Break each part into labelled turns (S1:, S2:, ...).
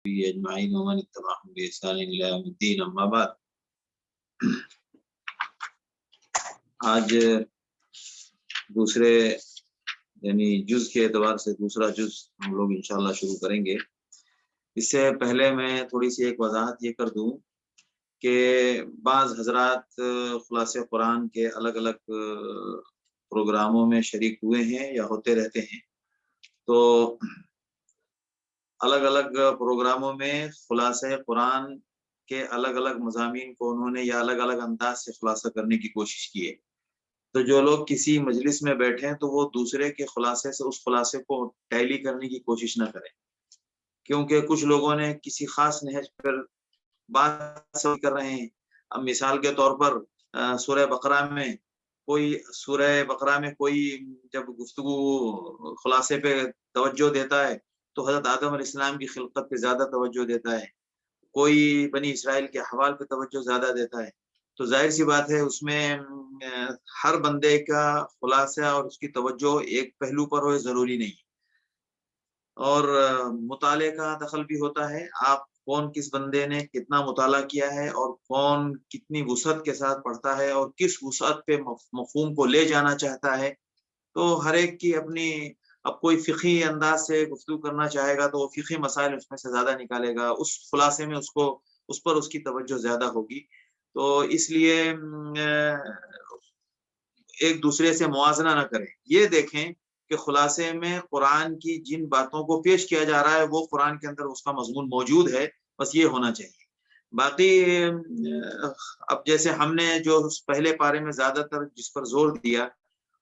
S1: اجمعین ومن اتبعهم بإحسان إلى يوم الدين اما بعد. آج دوسرے یعنی جز کے اعتبار سے دوسرا جز ہم لوگ انشاءاللہ شروع کریں گے. اس سے پہلے میں تھوڑی سی ایک وضاحت یہ کر دوں کہ بعض حضرات خلاصہ قرآن کے الگ الگ پروگراموں میں شریک ہوئے ہیں یا ہوتے رہتے ہیں. تو الگ الگ پروگراموں میں خلاصہ قرآن کے الگ الگ مضامین کو انہوں نے یا الگ الگ انداز سے خلاصہ کرنے کی کوشش کی ہے. تو جو لوگ کسی مجلس میں بیٹھے ہیں تو وہ دوسرے کے خلاصے سے اس خلاصے کو ٹیلی کرنے کی کوشش نہ کریں، کیونکہ کچھ لوگوں نے کسی خاص نہج پر بات کر رہے ہیں. اب مثال کے طور پر سورہ بقرہ میں کوئی جب گفتگو خلاصے پہ توجہ دیتا ہے تو حضرت آدم علیہ السلام کی خلقت پہ زیادہ توجہ دیتا ہے، کوئی بنی اسرائیل کے احوال پہ توجہ زیادہ دیتا ہے. تو ظاہر سی بات ہے اس میں ہر بندے کا خلاصہ اور اس کی توجہ ایک پہلو پر ہو ضروری نہیں ہے، اور مطالعے کا دخل بھی ہوتا ہے. آپ کون کس بندے نے کتنا مطالعہ کیا ہے اور کون کتنی وسعت کے ساتھ پڑھتا ہے اور کس وسعت پہ مفہوم کو لے جانا چاہتا ہے. تو ہر ایک کی اپنی، اب کوئی فقہی انداز سے گفتگو کرنا چاہے گا تو وہ فقہی مسائل اس میں سے زیادہ نکالے گا، اس خلاصے میں اس پر اس کی توجہ زیادہ ہوگی. تو اس لیے ایک دوسرے سے موازنہ نہ کریں. یہ دیکھیں کہ خلاصے میں قرآن کی جن باتوں کو پیش کیا جا رہا ہے وہ قرآن کے اندر اس کا مضمون موجود ہے، بس یہ ہونا چاہیے. باقی اب جیسے ہم نے جو پہلے پارے میں زیادہ تر جس پر زور دیا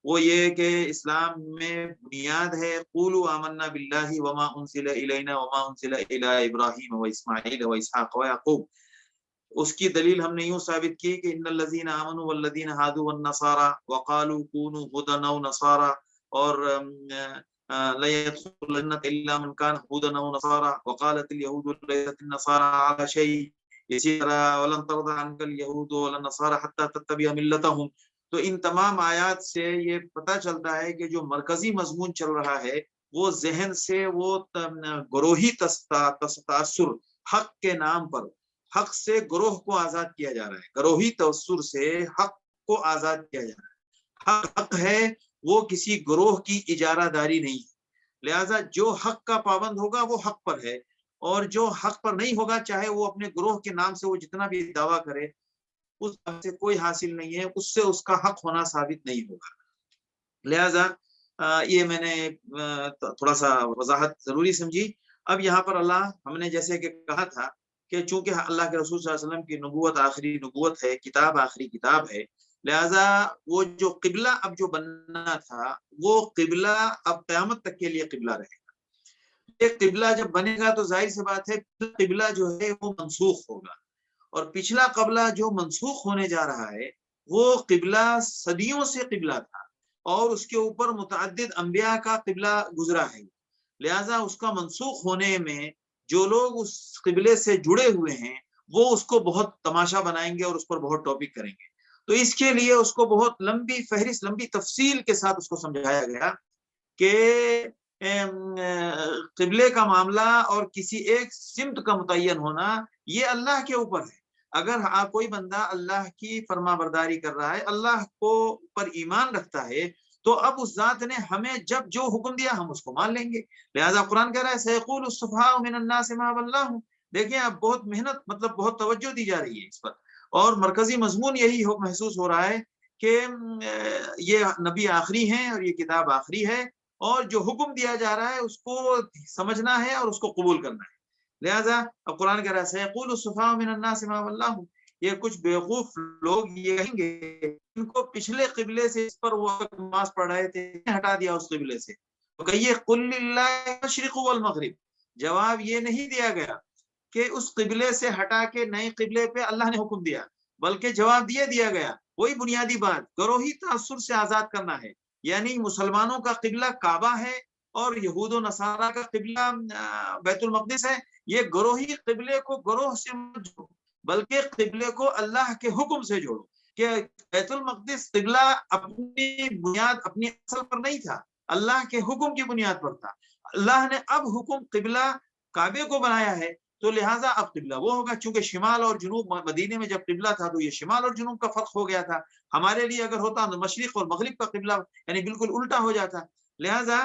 S1: وہ یہ کہ اسلام میں بنیاد ہے قولوا آمنا باللہ وما انزل الینا وما انزل الی ابراہیم و اسماعیل و اسحاق و یعقوب. اس کی دلیل ہم نے یوں ثابت کی کہ ان الذین آمنوا والذین هادوا والنصارى وقالوا كونوا هودا او نصارى، اور لا يدخل الجنة الا من كان هودا او نصارى وقالت اليهود ليست النصارى على شيء. اسی طرح ولن ترضى عنك اليهود ولا النصارى حتى تتبع ملتهم. تو ان تمام آیات سے یہ پتہ چلتا ہے کہ جو مرکزی مضمون چل رہا ہے وہ ذہن سے وہ گروہی تاثر حق کے نام پر حق سے گروہ کو آزاد کیا جا رہا ہے. گروہی تاثر سے حق کو آزاد کیا جا رہا ہے. حق ہے وہ کسی گروہ کی اجارہ داری نہیں ہے. لہذا جو حق کا پابند ہوگا وہ حق پر ہے، اور جو حق پر نہیں ہوگا چاہے وہ اپنے گروہ کے نام سے وہ جتنا بھی دعویٰ کرے اس سے کوئی حاصل نہیں ہے، اس سے اس کا حق ہونا ثابت نہیں ہوگا. لہذا یہ میں نے تھوڑا سا وضاحت ضروری سمجھی. اب یہاں پر ہم نے جیسے کہ کہا تھا کہ چونکہ اللہ کے رسول صلی اللہ علیہ وسلم کی نبوت آخری نبوت ہے، کتاب آخری کتاب ہے، لہذا وہ جو قبلہ اب جو بننا تھا وہ قبلہ اب قیامت تک کے لیے قبلہ رہے گا. یہ قبلہ جب بنے گا تو ظاہر سی بات ہے قبلہ جو ہے وہ منسوخ ہوگا، اور پچھلا قبلہ جو منسوخ ہونے جا رہا ہے وہ قبلہ صدیوں سے قبلہ تھا اور اس کے اوپر متعدد انبیاء کا قبلہ گزرا ہے. لہذا اس کا منسوخ ہونے میں جو لوگ اس قبلے سے جڑے ہوئے ہیں وہ اس کو بہت تماشا بنائیں گے اور اس پر بہت ٹاپک کریں گے. تو اس کے لیے اس کو بہت لمبی فہرست، لمبی تفصیل کے ساتھ اس کو سمجھایا گیا کہ قبلے کا معاملہ اور کسی ایک سمت کا متعین ہونا یہ اللہ کے اوپر ہے. اگر کوئی بندہ اللہ کی فرما برداری کر رہا ہے، اللہ کو پر ایمان رکھتا ہے، تو اب اس ذات نے ہمیں جب جو حکم دیا ہم اس کو مان لیں گے. لہذا قرآن کہہ رہا ہے سیقول السفہاء من الناس ما ولاھم. دیکھیں اب بہت محنت، مطلب بہت توجہ دی جا رہی ہے اس پر، اور مرکزی مضمون یہی محسوس ہو رہا ہے کہ یہ نبی آخری ہیں اور یہ کتاب آخری ہے، اور جو حکم دیا جا رہا ہے اس کو سمجھنا ہے اور اس کو قبول کرنا ہے. لہذا اب قرآن کہہ رہا ہے سیقول السفہاء من الناس ما ولاھم. یہ کچھ بیوقوف لوگ یہ کہیں گے ان کو پچھلے قبلے سے اس پر وہ نماز پڑھ رہے تھے ہٹا دیا اس قبلے سے. تو کہیے قل للہ المشرق والمغرب. جواب یہ نہیں دیا گیا کہ اس قبلے سے ہٹا کے نئے قبلے پہ اللہ نے حکم دیا، بلکہ جواب دیا گیا وہی بنیادی بات، گروہی تعصب سے آزاد کرنا ہے. یعنی مسلمانوں کا قبلہ کعبہ ہے اور یہود و نصارہ کا قبلہ بیت المقدس ہے. یہ گروہی قبلے کو گروہ سے مت جوڑو، بلکہ قبلے کو اللہ کے حکم سے جوڑو. کہ بیت المقدس قبلہ اپنی بنیاد اپنی اصل پر نہیں تھا، اللہ کے حکم کی بنیاد پر تھا. اللہ نے اب حکم قبلہ کعبے کو بنایا ہے، تو لہٰذا اب قبلہ وہ ہوگا، چونکہ شمال اور جنوب مدینے میں جب قبلہ تھا تو یہ شمال اور جنوب کا فرق ہو گیا تھا، ہمارے لیے اگر ہوتا تو مشرق اور مغرب کا قبلہ یعنی بالکل الٹا ہو جاتا. لہٰذا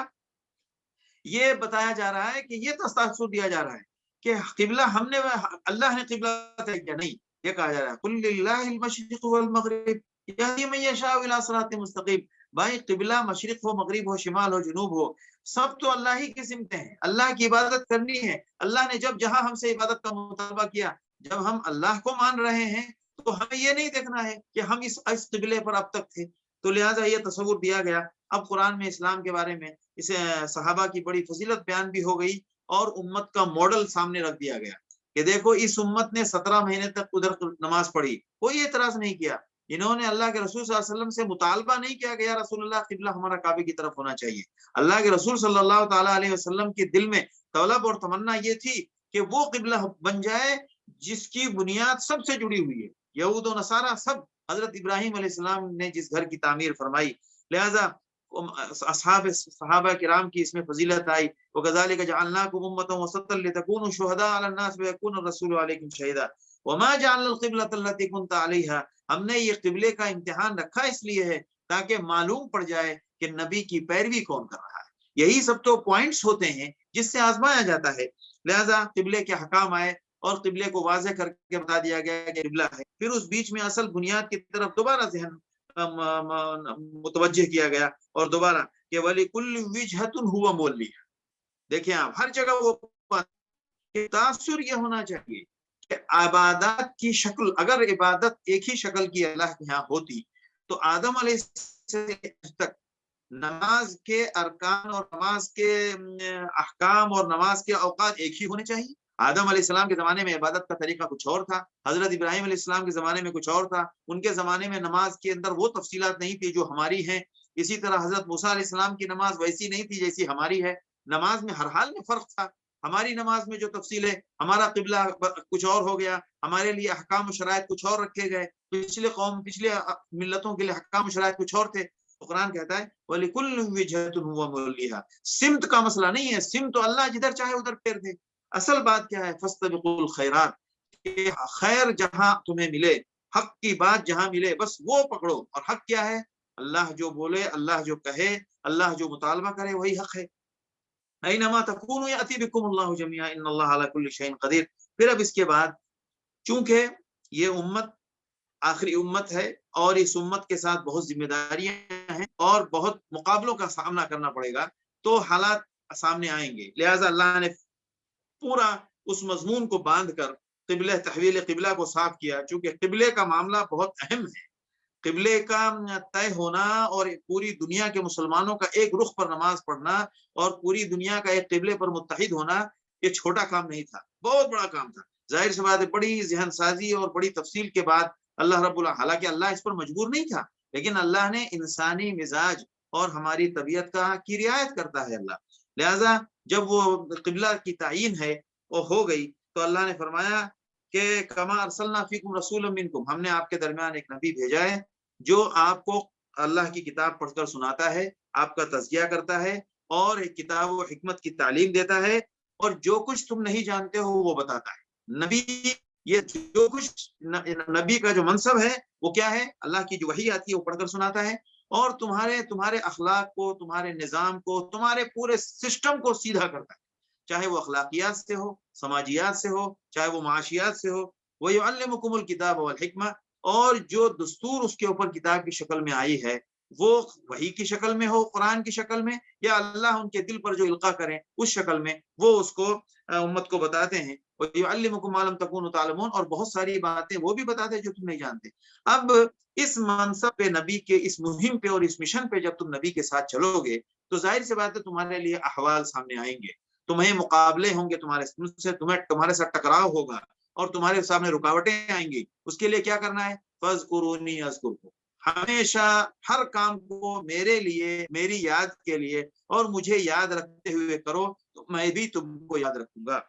S1: یہ بتایا جا رہا ہے کہ یہ تاثر دیا جا رہا ہے کہ قبلہ ہم نے اللہ نے قبلہ طے کیا نہیں، یہ کہا جا رہا ہے قل للہ المشرق والمغرب یہدی من یشاء الی صراط مستقیم. بھائی قبلہ مشرق ہو، مغرب ہو، شمال ہو، جنوب ہو، سب تو اللہ ہی کی سمتیں ہیں، اللہ کی عبادت کرنی ہے. اللہ نے جب جہاں ہم سے عبادت کا مطالبہ کیا، جب ہم اللہ کو مان رہے ہیں تو ہمیں یہ نہیں دیکھنا ہے کہ ہم اس قبلے پر اب تک تھے. تو لہٰذا یہ تصور دیا گیا. اب قرآن میں اسلام کے بارے میں اسے صحابہ کی بڑی فضیلت بیان بھی ہو گئی اور امت کا ماڈل سامنے رکھ دیا گیا کہ دیکھو اس امت نے 17 مہینے تک ادھر نماز پڑھی، کوئی اعتراض نہیں کیا. انہوں نے اللہ کے رسول صلی اللہ علیہ وسلم سے مطالبہ نہیں کیا کہ یا رسول اللہ قبلہ ہمارا کعبے کی طرف ہونا چاہیے. اللہ کے رسول صلی اللہ تعالیٰ علیہ وسلم کے دل میں طلب اور تمنا یہ تھی کہ وہ قبلہ بن جائے جس کی بنیاد سب سے جڑی ہوئی ہے، یہود و نصارہ سب. حضرت ابراہیم علیہ السلام نے جس گھر کی تعمیر فرمائی، لہذا صحابہ کرام کی اس میں فضیلت آئی. وَكَذَلِكَ جَعَلْنَاكُمْ أُمَّةً وَسَطًا لِتَكُونُوا شُهَدَاءَ عَلَى النَّاسِ وَيَكُونَ الرَّسُولُ عَلَيْكُمْ شَهِيدًا وَمَا جَعَلْنَا الْقِبْلَةَ الَّتِي كُنْتَ عَلَيْهَا. ہم نے یہ قبلے کا امتحان رکھا اس لیے ہے تاکہ معلوم پڑ جائے کہ نبی کی پیروی کون کر رہا ہے. یہی سب تو پوائنٹس ہوتے ہیں جس سے آزمایا جاتا ہے. لہذا قبلے کے حکام آئے اور قبلے کو واضح کر کے بتا دیا گیا کہ قبلہ ہے. پھر اس بیچ میں اصل بنیاد کی طرف دوبارہ ذہن متوجہ کیا گیا اور دوبارہ کہ وَلِكُلِّ وِجْهَةٌ هُوَ مُوَلِّيهَا. دیکھیں آپ ہر جگہ وہ تاثر یہ ہونا چاہیے کہ عبادات کی شکل، اگر عبادت ایک ہی شکل کی اللہ کے یہاں ہوتی تو آدم علیہ السلام تک نماز کے ارکان اور نماز کے احکام اور نماز کے اوقات ایک ہی ہونے چاہیے. آدم علیہ السلام کے زمانے میں عبادت کا طریقہ کچھ اور تھا، حضرت ابراہیم علیہ السلام کے زمانے میں کچھ اور تھا، ان کے زمانے میں نماز کے اندر وہ تفصیلات نہیں تھی جو ہماری ہیں. اسی طرح حضرت موسیٰ علیہ السلام کی نماز ویسی نہیں تھی جیسی ہماری ہے. نماز میں ہر حال میں فرق تھا. ہماری نماز میں جو تفصیل ہے، ہمارا قبلہ کچھ اور ہو گیا، ہمارے لیے احکام و شرائط کچھ اور رکھے گئے. پچھلے ملتوں کے لیے احکام و شرائط کچھ اور تھے. تو قرآن کہتا ہے وَلِكُلٍّ وِجْهَةٌ هُوَ مُوَلِّيهَا. سمت کا مسئلہ نہیں ہے، سمت تو اللہ جدھر چاہے ادھر پھیر دے. اصل بات کیا ہے؟ فَاسْتَبِقُوا الْخَيْرَاتِ، کہ خیر جہاں تمہیں ملے، حق کی بات جہاں ملے بس وہ پکڑو. اور حق کیا ہے؟ اللہ جو بولے، اللہ جو کہے، اللہ جو مطالبہ کرے وہی حق ہے. اینما تکونوا یأتی بکم اللہ جمیعا ان اللہ علی کل شیء قدیر. پھر اب اس کے بعد چونکہ یہ امت آخری امت ہے اور اس امت کے ساتھ بہت ذمہ داریاں ہیں اور بہت مقابلوں کا سامنا کرنا پڑے گا، تو حالات سامنے آئیں گے. لہٰذا اللہ نے پورا اس مضمون کو باندھ کر قبلہ تحویل قبلہ کو صاف کیا، چونکہ قبلے کا معاملہ بہت اہم ہے. قبلے کا طے ہونا اور پوری دنیا کے مسلمانوں کا ایک رخ پر نماز پڑھنا اور پوری دنیا کا ایک قبلے پر متحد ہونا یہ چھوٹا کام نہیں تھا، بہت بڑا کام تھا. ظاہر سی بات ہے بڑی ذہن سازی اور بڑی تفصیل کے بعد اللہ رب العالمین، حالانکہ اللہ اس پر مجبور نہیں تھا، لیکن اللہ نے انسانی مزاج اور ہماری طبیعت کی رعایت کرتا ہے اللہ. لہذا جب وہ قبلہ کی تعین ہے وہ ہو گئی تو اللہ نے فرمایا کہ کما ارسلنا فیکم رسولا منکم، ہم نے آپ کے درمیان ایک نبی بھیجا ہے جو آپ کو اللہ کی کتاب پڑھ کر سناتا ہے، آپ کا تزکیہ کرتا ہے اور ایک کتاب و حکمت کی تعلیم دیتا ہے، اور جو کچھ تم نہیں جانتے ہو وہ بتاتا ہے. نبی یہ جو کچھ نبی کا جو منصب ہے وہ کیا ہے؟ اللہ کی جو وحی آتی ہے وہ پڑھ کر سناتا ہے اور تمہارے اخلاق کو، تمہارے نظام کو، تمہارے پورے سسٹم کو سیدھا کرتا ہے، چاہے وہ اخلاقیات سے ہو، سماجیات سے ہو، چاہے وہ معاشیات سے ہو. وَيُعَلِّمُكُمُ الْكِتَابَ وَالْحِكْمَةَ، اور جو دستور اس کے اوپر کتاب کی شکل میں آئی ہے وہ وحی کی شکل میں ہو، قرآن کی شکل میں، یا اللہ ان کے دل پر جو القاء کریں اس شکل میں، وہ اس کو امت کو بتاتے ہیں. وَيُعَلِّمُكُمْ مَا لَمْ تَكُونُوا تَعْلَمُونَ، اور بہت ساری باتیں وہ بھی بتاتے ہیں جو تم نہیں جانتے. اب اس منصب پہ، نبی کے اس مہم پہ اور اس مشن پہ جب تم نبی کے ساتھ چلو گے تو ظاہر سی بات ہے تمہارے لیے احوال سامنے آئیں گے، تمہیں مقابلے ہوں گے، تمہارے ساتھ ٹکراؤ ہوگا اور تمہارے سامنے رکاوٹیں آئیں گی. اس کے لیے کیا کرنا ہے؟ فَاذْكُرُونِي أَذْكُرْكُمْ، ہمیشہ ہر کام کو میرے لیے، میری یاد کے لیے اور مجھے یاد رکھتے ہوئے کرو تو میں بھی تم کو یاد رکھوں گا.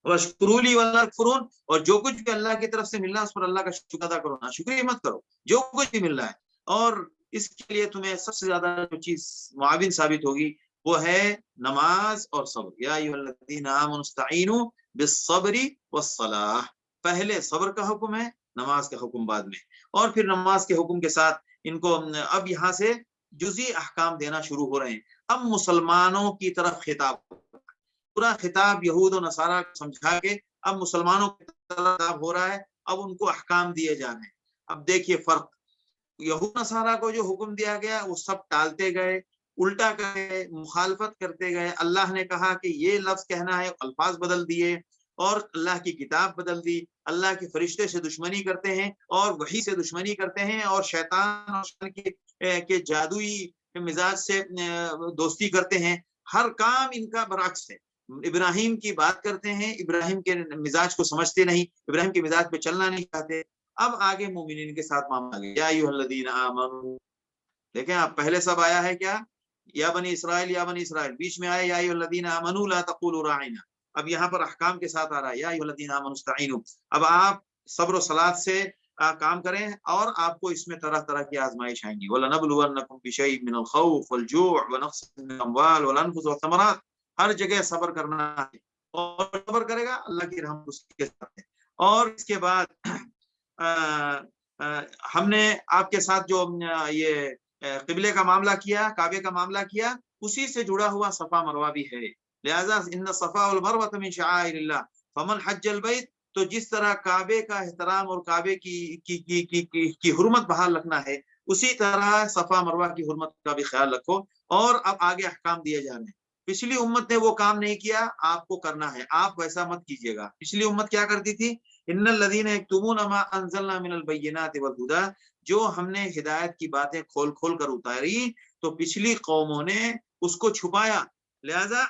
S1: وَاشْكُرُوا لِي وَلَا تَكْفُرُونَ، اور جو کچھ بھی اللہ کی طرف سے ملنا اس پر اللہ کا شکر ادا کرو، نا شکریہ مت کرو جو کچھ بھی مل رہا ہے. اور اس کے لیے تمہیں سب سے زیادہ جو چیز معاون ثابت ہوگی وہ ہے نماز اور صبر. یا ایھا الذین آمنوا استعینوا بالصبر والصلاۃ. پہلے صبر کا حکم ہے، نماز کا حکم بعد میں، اور پھر نماز کے حکم کے ساتھ ان کو اب یہاں سے جزئی احکام دینا شروع ہو رہے ہیں. اب مسلمانوں کی طرف خطاب، پورا خطاب یہود و نصارہ کو سمجھا کے اب مسلمانوں کی طرف خطاب ہو رہا ہے. اب ان کو احکام دیے جا رہے ہیں. اب دیکھیے فرق، یہود نصارہ کو جو حکم دیا گیا وہ سب ٹالتے گئے، الٹا گئے، مخالفت کرتے گئے. اللہ نے کہا کہ یہ لفظ کہنا ہے، الفاظ بدل دیے، اور اللہ کی کتاب بدل دی. اللہ کے فرشتے سے دشمنی کرتے ہیں اور وحی سے دشمنی کرتے ہیں، اور شیطان کے جادوئی مزاج سے دوستی کرتے ہیں. ہر کام ان کا برعکس ہے. ابراہیم کی بات کرتے ہیں، ابراہیم کے مزاج کو سمجھتے نہیں، ابراہیم کے مزاج پہ چلنا نہیں چاہتے. اب آگے مومنین کے ساتھ معاملہ گیا. یا ایھا الذین آمنوا، دیکھیں آپ پہلے سب آیا ہے کیا؟ یا بنی اسرائیل، یا بنی اسرائیل. بیچ میں آیا یا ایھا الذین آمنوا لا تقولوا راعنا. اب یہاں پر احکام کے ساتھ آ رہا ہے یا ایھا الذین آمنوا استعینوا. اب آپ صبر و صلات سے کام کریں، اور آپ کو اس میں طرح طرح کی آزمائش آئیں گی. وَلَنَبْلُوَنَّكُمْ بِشَيْءٍ مِّنَ الْخَوْفِ وَالْجُوعِ وَنَقْصٍ مِّنَ الْأَمْوَالِ وَالْأَنفُسِ وَالثَّمَرَاتِ. ہر جگہ صبر کرنا ہے، اور صبر کرے گا اللہ کی رحمت اس کے ساتھ ہے. اور اس کے بعد ہم نے آپ کے ساتھ جو یہ قبلے کا معاملہ کیا، کعبے کا معاملہ کیا، اسی سے جڑا ہوا صفا مروہ بھی ہے. لہذا ان الصفا والمروہ من شعائر اللہ فمن حج البیت. تو جس طرح کعبے کا احترام اور کعبے کی حرمت بحال رکھنا ہے، اسی طرح صفا مروہ کی حرمت کا بھی خیال رکھو. اور اب آگے احکام دیے جا رہے ہیں. پچھلی امت نے وہ کام نہیں کیا، آپ کو کرنا ہے، آپ ویسا مت کیجیے گا. پچھلی امت کیا کرتی تھی؟ ان الذین یکتمون ما انزلنا من البینات والہدی. جو ہم نے ہدایت کی باتیں کھول کھول کر اتاری، تو پچھلی قوموں نے اس کو چھپایا. لہذا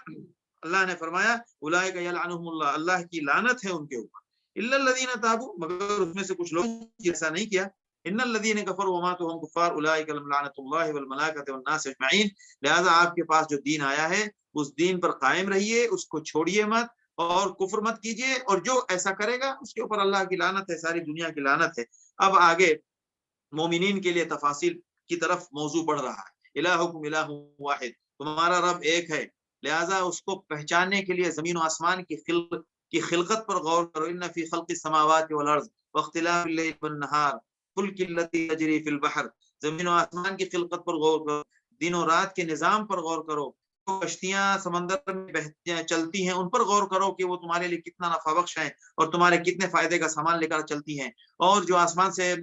S1: اللہ نے فرمایا اولئک یلعنہم اللہ، اللہ کی لعنت ہے ان کے اوپر. الا الذین تابوا، مگر اس میں سے کچھ لوگ ایسا نہیں کیا. ان الذین کفروا وماتوا وهم کفار اولئک لهم لعنۃ اللہ والملائکۃ والناس اجمعین. لہذا آپ کے پاس جو دین آیا ہے اس دین پر قائم رہیے، اس کو چھوڑیے مت، اور کفر مت کیجیے. اور جو ایسا کرے گا اس کے اوپر اللہ کی لعنت ہے، ساری دنیا کی لعنت ہے. اب آگے مومنین کے لیے تفاصیل کی طرف موضوع بڑھ رہا ہے. الہکم الہ واحد، تمہارا رب ایک ہے. لہذا اس کو پہچاننے کے لیے زمین و آسمان کی خلقت پر غور کرو. ان فی خلق السماوات والارض واختلاف اللیل والنہار فلک التی تجری فی البحر. زمین و آسمان کی خلقت پر غور کرو، دن و رات کے نظام پر غور کرو. کشتیاں سمندر میں چلتی ہیں ان پر غور کرو کہ وہ تمہارے لیے کتنا نفع بخش ہیں اور تمہارے کتنے فائدے کا سامان لے کر چلتی ہیں. اور جو آسمان سے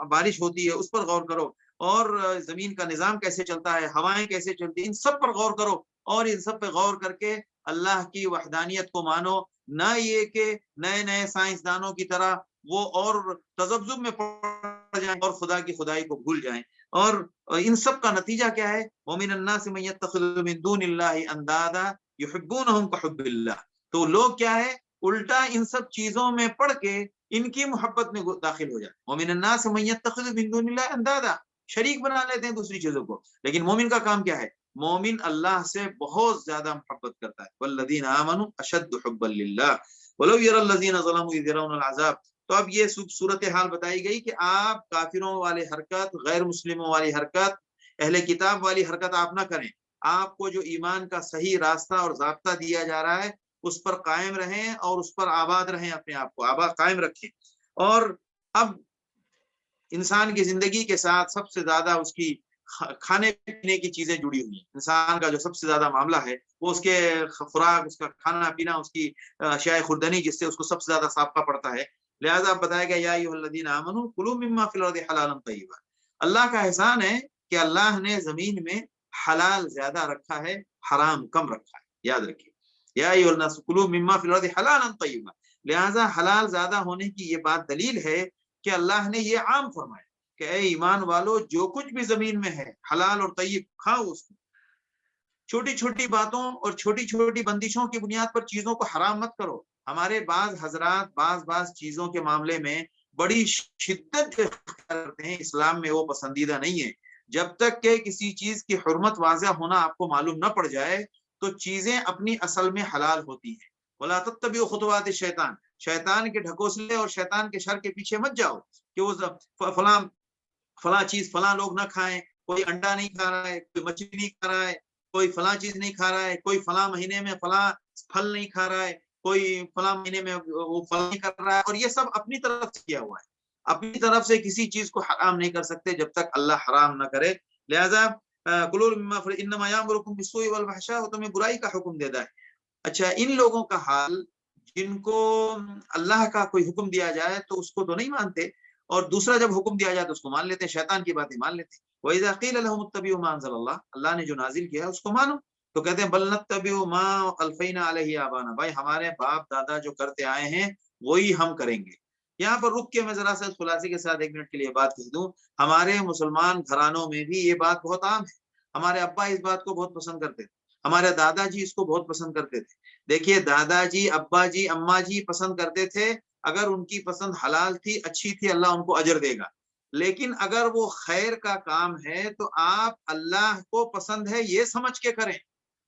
S1: بارش ہوتی ہے اس پر غور کرو، اور زمین کا نظام کیسے چلتا ہے، ہوائیں کیسے چلتی ہیں، ان سب پر غور کرو. اور ان سب پہ غور کر کے اللہ کی وحدانیت کو مانو. نہ یہ کہ نئے نئے سائنسدانوں کی طرح وہ اور تذبذب میں پڑ جائیں اور خدا کی خدائی کو بھول جائیں. اور ان سب کا نتیجہ کیا ہے؟ وَمِنَ النَّاسِ مَن يَتَّخِذُ مِن دُونِ اللَّهِ أَندَادًا يُحِبُّونَهُمْ كَحُبِّ اللَّهِ. تو لوگ کیا ہے، الٹا ان سب چیزوں میں پڑھ کے ان کی محبت میں داخل ہو جائے. وَمِنَ النَّاسِ مَن يَتَّخِذُ مِن دُونِ اللَّهِ أَندَادًا، شریک بنا لیتے ہیں دوسری چیزوں کو. لیکن مومن کا کام کیا ہے؟ مومن اللہ سے بہت زیادہ محبت کرتا ہے. وَالَّذِينَ آمَنُوا أَشَدُّ حُبًّا لِلَّهِ وَلَوْ يَرَى الَّذِينَ ظَلَمُوا إِذْ يَرَوْنَ الْعَذَابَ. تو اب یہ صورتحال بتائی گئی کہ آپ کافروں والی حرکت، غیر مسلموں والی حرکت، اہل کتاب والی حرکت آپ نہ کریں. آپ کو جو ایمان کا صحیح راستہ اور ضابطہ دیا جا رہا ہے اس پر قائم رہیں اور اس پر آباد رہیں، اپنے آپ کو آباد قائم رکھیں. اور اب انسان کی زندگی کے ساتھ سب سے زیادہ اس کی کھانے پینے کی چیزیں جڑی ہوئی ہیں. انسان کا جو سب سے زیادہ معاملہ ہے وہ اس کے خوراک، اس کا کھانا پینا، اس کی اشیاء خوردنی، جس سے اس کو سب سے زیادہ سابقہ پڑتا ہے. لہذا بتایا گیا یا ایھا الذین آمنوا کلوا مما فی الارض حلالا طیبا. اللہ کا احسان ہے کہ اللہ نے زمین میں حلال زیادہ رکھا ہے، حرام کم رکھا ہے. یاد رکھیے یا ایھا الناس کلوا مما فی الارض حلالا طیبا. لہذا حلال زیادہ ہونے کی یہ بات دلیل ہے کہ اللہ نے یہ عام فرمایا کہ اے ایمان والو، جو کچھ بھی زمین میں ہے حلال اور طیب کھاؤ اس کو. چھوٹی چھوٹی باتوں اور چھوٹی چھوٹی بندشوں کی بنیاد پر چیزوں کو حرام مت کرو. ہمارے بعض حضرات بعض چیزوں کے معاملے میں بڑی شدت کرتے ہیں، اسلام میں وہ پسندیدہ نہیں ہے. جب تک کہ کسی چیز کی حرمت واضح ہونا آپ کو معلوم نہ پڑ جائے تو چیزیں اپنی اصل میں حلال ہوتی ہیں. وَلَا تَتَّبِعُوا خُطُوَاتِ الشَّيْطَانِ. شیطان کے ڈھکوسلے اور شیطان کے شر کے پیچھے مت جاؤ کہ وہ فلاں چیز فلاں لوگ نہ کھائیں. کوئی انڈا نہیں کھا رہا ہے، کوئی مچھلی نہیں کھا رہا ہے، کوئی فلاں چیز نہیں کھا رہا ہے، کوئی فلاں مہینے میں فلاں پھل نہیں کھا رہا ہے، کوئی فلاں مہینے میں وہ فلاں نہیں کر رہا ہے، اور یہ سب اپنی طرف سے کیا ہوا ہے. اپنی طرف سے کسی چیز کو حرام نہیں کر سکتے جب تک اللہ حرام نہ کرے. لہذا انما یامرکم بالسوء والفحشاء، وہ تمہیں برائی کا حکم دیتا ہے. اچھا، ان لوگوں کا حال جن کو اللہ کا کوئی حکم دیا جائے تو اس کو تو نہیں مانتے، اور دوسرا جب حکم دیا جائے تو اس کو مان لیتے ہیں، شیطان کی باتیں مان لیتے ہیں. وَإِذَا قِيلَ لَهُمُ اتَّبِعُوا مَا أَنزَلَ اللَّهُ، اللہ نے جو نازل کیا ہے اس کو مانو، تو کہتے ہیں بل نتبع ما الفینا علیہ آبانا، بھائی ہمارے باپ دادا جو کرتے آئے ہیں وہی ہم کریں گے. یہاں پر رک کے میں ذرا سا خلاصے کے ساتھ 1 منٹ کے لیے بات کہہ دوں. ہمارے مسلمان گھرانوں میں بھی یہ بات بہت عام ہے. ہمارے ابا اس بات کو بہت پسند کرتے تھے، ہمارے دادا جی اس کو بہت پسند کرتے تھے. دیکھیے، دادا جی، ابا جی، اما جی پسند کرتے تھے. اگر ان کی پسند حلال تھی، اچھی تھی، اللہ ان کو اجر دے گا. لیکن اگر وہ خیر کا کام ہے تو آپ اللہ کو پسند ہے یہ سمجھ کے کریں.